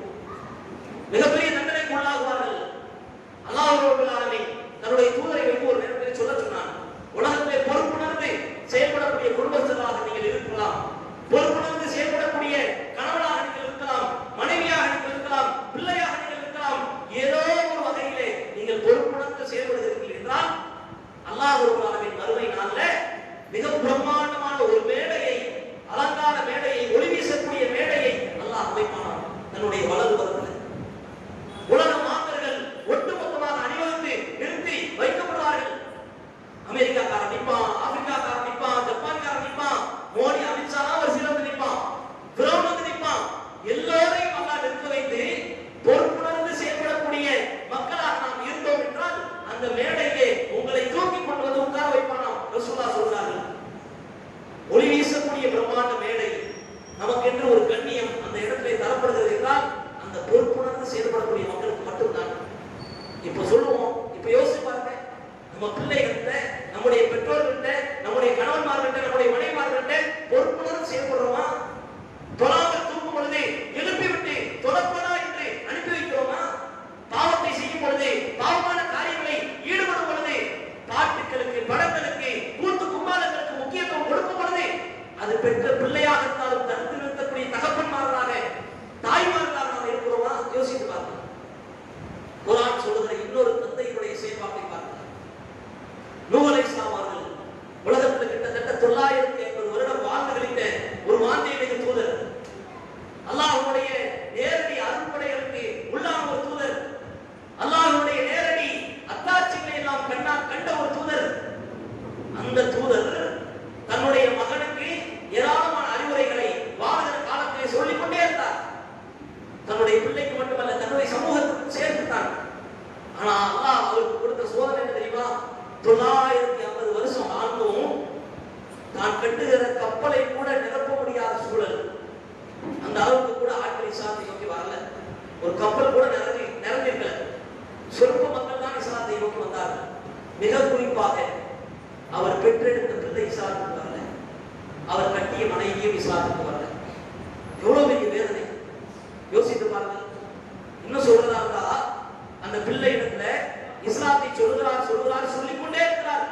மிகப்பெரிய தண்டனைக்கு உள்ளாகுவார்கள். அல்லாஹ் ரப்பல் ஆலமீன் தன்னுடைய தூதரை வைத்து ஒரு நேரத்தில் சொல்ல சொன்னான், உலகத்திலே பொறுப்புணர்ந்து செயல்படக்கூடிய குடும்பஸ்தராக நீங்கள் இருக்கலாம், பொறுப்புணர்ந்து செயல்படக்கூடிய கணவனாக நீங்கள் இருக்கலாம், மனைவியாக நீங்கள் இருக்கலாம், பிள்ளையாக நீங்கள் இருக்கலாம். ஏதோ ஒரு வகையிலே நீங்கள் பொறுப்புணர்ந்து செயல்படுகிறீர்கள் என்றால் அல்லாஹ் ரப்பல் ஆலமீன் மறுமை நாள்ல மிக பிரம்மாண்டமான ஒரு மேடையை, அலங்கார மேடையை, ஒளி வீசக்கூடிய மேடையை அல்லாஹ் அமைப்பானான் தன்னுடைய வலது புறத்தில். உலக மாந்தர்கள் ஒட்டுமொத்தமாக அணிவகுத்து நிறுத்தி வைக்கப்படுவார்கள். அமெரிக்காக்காரன் நிற்பான், ஆப்பிரிக்காக்காரன் நிற்பான், ஜப்பான்காரன் நிற்பான், மோடி அமித்ஷா ஒரு சில அந்த மேடையிலே உங்களை தூக்கி கொண்டு வந்து உட்கார வைப்பானாம். ரசூலுல்லாஹ் சொல்றார்கள், ஒளி வீசக்கூடிய பிரம்மாண்ட மேடை, நமக்கென்று ஒரு கண்ணியம் அந்த இடத்திலே தரப்படுகிறது என்றால் அந்த பொறுப்புணர்ந்து செயல்படக்கூடிய மக்களுக்கு மட்டும்தான். இப்ப சொல்லுவோம், இப்ப யோசிச்சு பாருங்க, நம்ம பிள்ளைகிட்ட, நம்முடைய பெற்றோர்கிட்ட, நம்முடைய கணவன்மார்கிட்ட, நம்முடைய மனைவிமார்கிட்ட பொறுப்புணர்ந்து செயல்படுறோமா? தொழாமல் தூக்கும் பொழுது எழுப்பி விட்டு தொழப்படா என்று அனுப்பி வைக்கிறோமா? பாவத்தை செய்யும் பொழுது, பாவமான காரியங்களை ஈடுபடும் பொழுது, பாட்டுகளுக்கு, படங்களுக்கு, கூத்து கும்மாளங்களுக்கு முக்கியத்துவம் கொடுக்கும் பொழுது, அது பெற்ற பிள்ளையாக இருந்தாலும் தடுத்து நிறுத்தக்கூடிய தகப்பன்மார்களாக, தாய்மார்களாக இருக்கிறோமா? யோசித்து பாருங்க. குர்ஆன் சொல்லுகிற இன்னொரு தந்தையினுடைய செயல்பாட்டை பாருங்க. நூஹ் அலைஹிஸ்ஸலாம் அவர்கள் உலகத்தில் கிட்டத்தட்ட 950 வருடம் வாழ்ந்துகளித்த ஒரு வாந்திய தூதர், அல்லாஹ்வுடைய நேரடி அருள்படைகளுக்கு உள்ளான ஒரு தூதர், அல்லாஹ்வுடைய நேரடி அத்தாட்சிகளை எல்லாம் கண்ணால் கண்ட ஒரு தூதர். அந்த தூதர் தன்னுடைய மகனுக்கு ஏராளமான அறிவுரைகளை வாழ்கிற காலத்திலே சொல்லிக் கொண்டே இருந்தார். தன்னுடைய பிள்ளைக்கு மட்டுமல்ல, தன்னுடைய சமூகத்துக்கும் சேர்த்துட்டார். ஆனா அல்லாஹ் அவருக்கு கொடுத்த சோதனை என்ன தெரியுமா? 950 வருஷம் ஆண்டும் தான் கட்டுகிற கப்பலை கூட நிரப்ப முடியாத சூழல். அந்த அளவுக்கு கூட ஆட்கள் இஸ்லாத்தை நோக்கி வரல. ஒரு கப்பல் கூட நிறைஞ்சிருக்கல. சொற்ப மக்கள் தான் இஸ்லாத்தை நோக்கி வந்தார்கள். மிக குறிப்பாக அவர் பெற்றெடுத்த பிள்ளை இஸ்லாத்துக்கு வரல, அவர் கட்டிய மனைவியும் இஸ்லாத்துக்கு வரல. எவ்வளவு பெரிய வேதனை யோசித்து பாருங்கள். இன்னும் சொல்றதா இருந்தா, அந்த பிள்ளை இடத்துல இஸ்லாத்தை சொல்லுகிறார் சொல்லிக்கொண்டே இருக்கிறார்.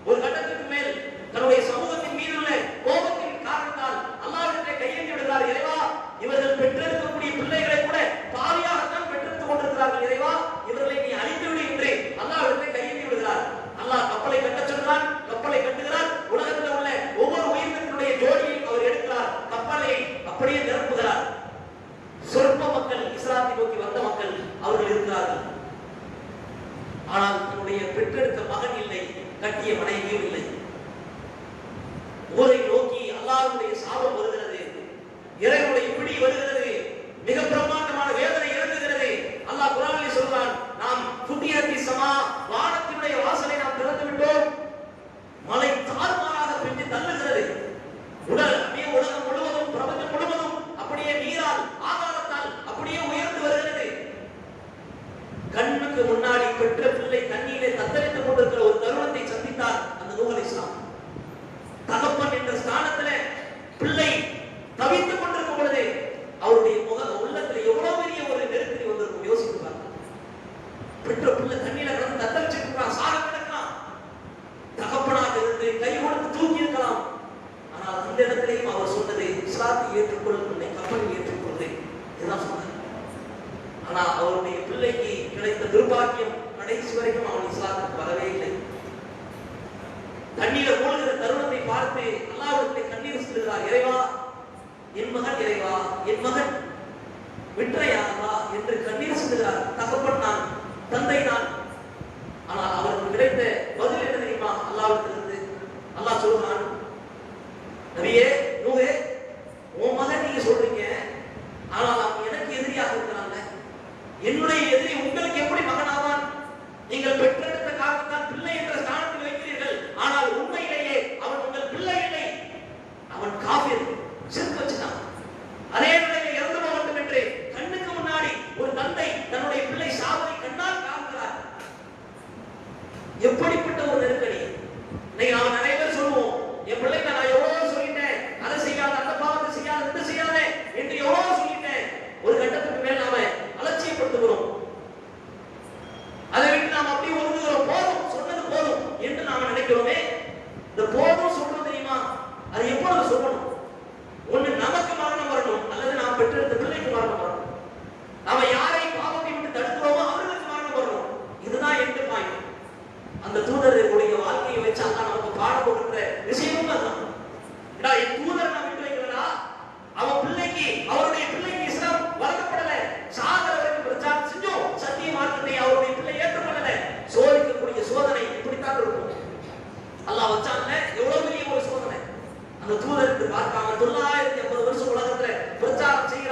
ஒரு கட்டத்துக்கு மேல் தன்னுடைய சமூகத்தின் மீது உள்ள கோபத்தின் காரணத்தால் அல்லாஹ்விடத்தை கையேந்தி விடுகிறார். இறைவா, இவர்கள் பெற்றெடுக்கக்கூடிய பிள்ளைகளை கூட பாவியாகத்தான் பெற்றெடுத்துக் கொண்டிருக்கிறார்கள். இறைவா, இவர்களை நீ அழித்து விடு என்று அல்லாஹ்விடத்தை கையேந்தி விடுகிறார். அல்லாஹ் கப்பலை கட்டச் சொல்கிறான், கப்பலை கட்டுகிறார். உலகத்தில் உள்ள ஒவ்வொரு உயிரினத்தினுடைய ஜோடியை அவர் எடுக்கிறார், கப்பலை அப்படியே நிரப்புகிறார். சொற்ப மக்கள், இஸ்லாத்தை நோக்கி வந்த மக்கள் அவர்கள் இருக்கிறார்கள். ஆனால் தன்னுடைய பெற்றெடுத்த மகன் இல்லை, கட்டிய மனைவியும் இல்லை. ஊரை நோக்கி அல்லாஹ்வுடைய சாபம் வருகிறது, இறைவனுடைய பிடி வருகிறது, மிக பிரம்மாண்டமான வேதனை இறங்குகிறது. அல்லாஹ் குர்ஆனிலே சொல்றான், நாம் ஃபுதியத்தி ஸமா, வானத்தினுடைய வாசலை நாம் திறந்து விட்டோம். மழை தாறுமாறாக பெய்து தள்ளுகிறது. அப்படியே உலகம் முழுவதும், பிரபஞ்சம் முழுவதும் அப்படியே நீரால், ஆகாரத்தால் அப்படியே உயர்ந்து வருகிறது. கண்ணுக்கு முன்னாடி பெற்ற பிள்ளை தண்ணீரை தத்தளித்துக் கொண்டிருக்கிற ஒரு தருணத்தை சந்தித்தார் அந்த நூஹ் அலைஹிஸ்ஸலாம். தகப்பன் என்ற ஸ்தானத்திலே பிள்ளை தவித்துக் கொண்டிருக்கும் பொழுது அவருடைய உள்ளத்தில் எவ்வளவு பெரிய ஒரு நெருக்கடி வந்திருக்கும் யோசித்து பாருங்க. பெற்ற பிள்ளை தண்ணீரை கடந்து தத்தளிச்சுட்டு இருக்கான், சாக கிடக்கிறான். தகப்பனாக இருந்து கை கொடுத்து தூக்கி இருக்கலாம். ஆனால் அந்த இடத்திலேயும் அவர் சொன்னது, இஸ்லாத்தை ஏற்றுக்கொள், உன்னை கப்பலை ஏற்றுக்கொள்வது, இதுதான் சொன்னார். ஆனா அவருடைய பிள்ளைக்கு கிடைத்த துர்பாக்கியம், கடைசி வரைக்கும் அவன் இஸ்லாத்துக்கு வரவே இல்லை. தண்ணீர மூழ்கிற தருணத்தை பார்த்து அல்லாஹ்விடத்தை கண்ணீர் செலுத்துகிறார். இறைவா, என் மகன், இறைவா என் மகன் விற்றையாவா என்று கண்ணீர் செலுத்துகிறார். தகப்பன் நான், தந்தை நான். ஆனால் அவருக்கு கிடைத்த பதில் என்ன தெரியுமா? அல்லாஹ்விடத்திலிருந்து அல்லாஹ் சொல்றான், நபியே நூஹே, உன் மகன் நீங்க சொல்றீங்க, ஆனால் அவன் எனக்கு எதிரியாக இருக்கிறாங்க. என்னுடைய எதிரி உங்களுக்கு எப்படி மகனாவான்? நீங்கள் பெற்றெடுத்த காரணத்தால் பிள்ளை என்ற ஸ்தானத்தில் வைக்கிறீர்கள். ஆனால் உண்மையிலேயே அவன் உங்கள் பிள்ளை இல்லை, அவன் காஃபிர், ஷிர்க் வச்சுட்டான். அதே நிலையில் இறந்து போக வேண்டும் என்று கண்ணுக்கு முன்னாடி ஒரு தந்தை தன்னுடைய பிள்ளை சாவதை கண்ணால் காண்கிறார். எப்படிப்பட்ட ஒரு நெருக்கடி! இன்னைக்கு நாம நிறைய பேர் சொல்லுவோம், என் பிள்ளைக்கு நான் எவ்வளவு சொல்லிட்டேன், அதை செய்யாத, அந்த பாவத்தை செய்யாத, இது செய்யாத என்று எவ்வளவு சொல்லிட்டேன். ஒரு கட்டத்துக்கு மேல் நாம அலட்சியப்படுத்துகிறோம். அதை விட்டு நாம் அப்படியே ஒதுங்குகிறோம். போதும், சொன்னது போதும் என்று நாம நினைக்கிறோமே. இந்த போதும் சொல்றது தெரியுமா? அது எப்பொழுது சொல்லணும்? ஒண்ணு நமக்கு மரணம் வரணும், அல்லது நாம் பெற்றெடுத்த பிள்ளைக்கு மரணம் வரணும். நாம யாரை பாவத்தை விட்டு தடுக்கிறோமோ அவர்களுக்கு மரணம் வரணும். இதுதான் எந்த பாயிண்ட். அந்த தூதர்களுடைய வாழ்க்கையை வச்சு அங்க நமக்கு பாடம் கொடுக்கிற விஷயமும் அதுதான். என் தூதர் நான் விட்டு வைக்கிறா, அவன் பிள்ளைக்கு, அவருடைய பிள்ளைக்கு இஸ்லாம் வழங்கப்படல, சாகர வரைக்கும் பிரச்சாரம் செஞ்சோம், சத்திய மார்க்கத்தை அவருடைய பிள்ளை ஏற்றுக்கொள்ளல. சோதிக்கக்கூடிய சோதனை இப்படித்தான் இருக்கும். அல்லாஹ் வச்சாங்க எவ்வளவு பெரிய ஒரு சோதனை. அந்த தூதருக்கு பார்க்காம 950 வருஷம் உலகத்துல பிரச்சாரம் செய்ய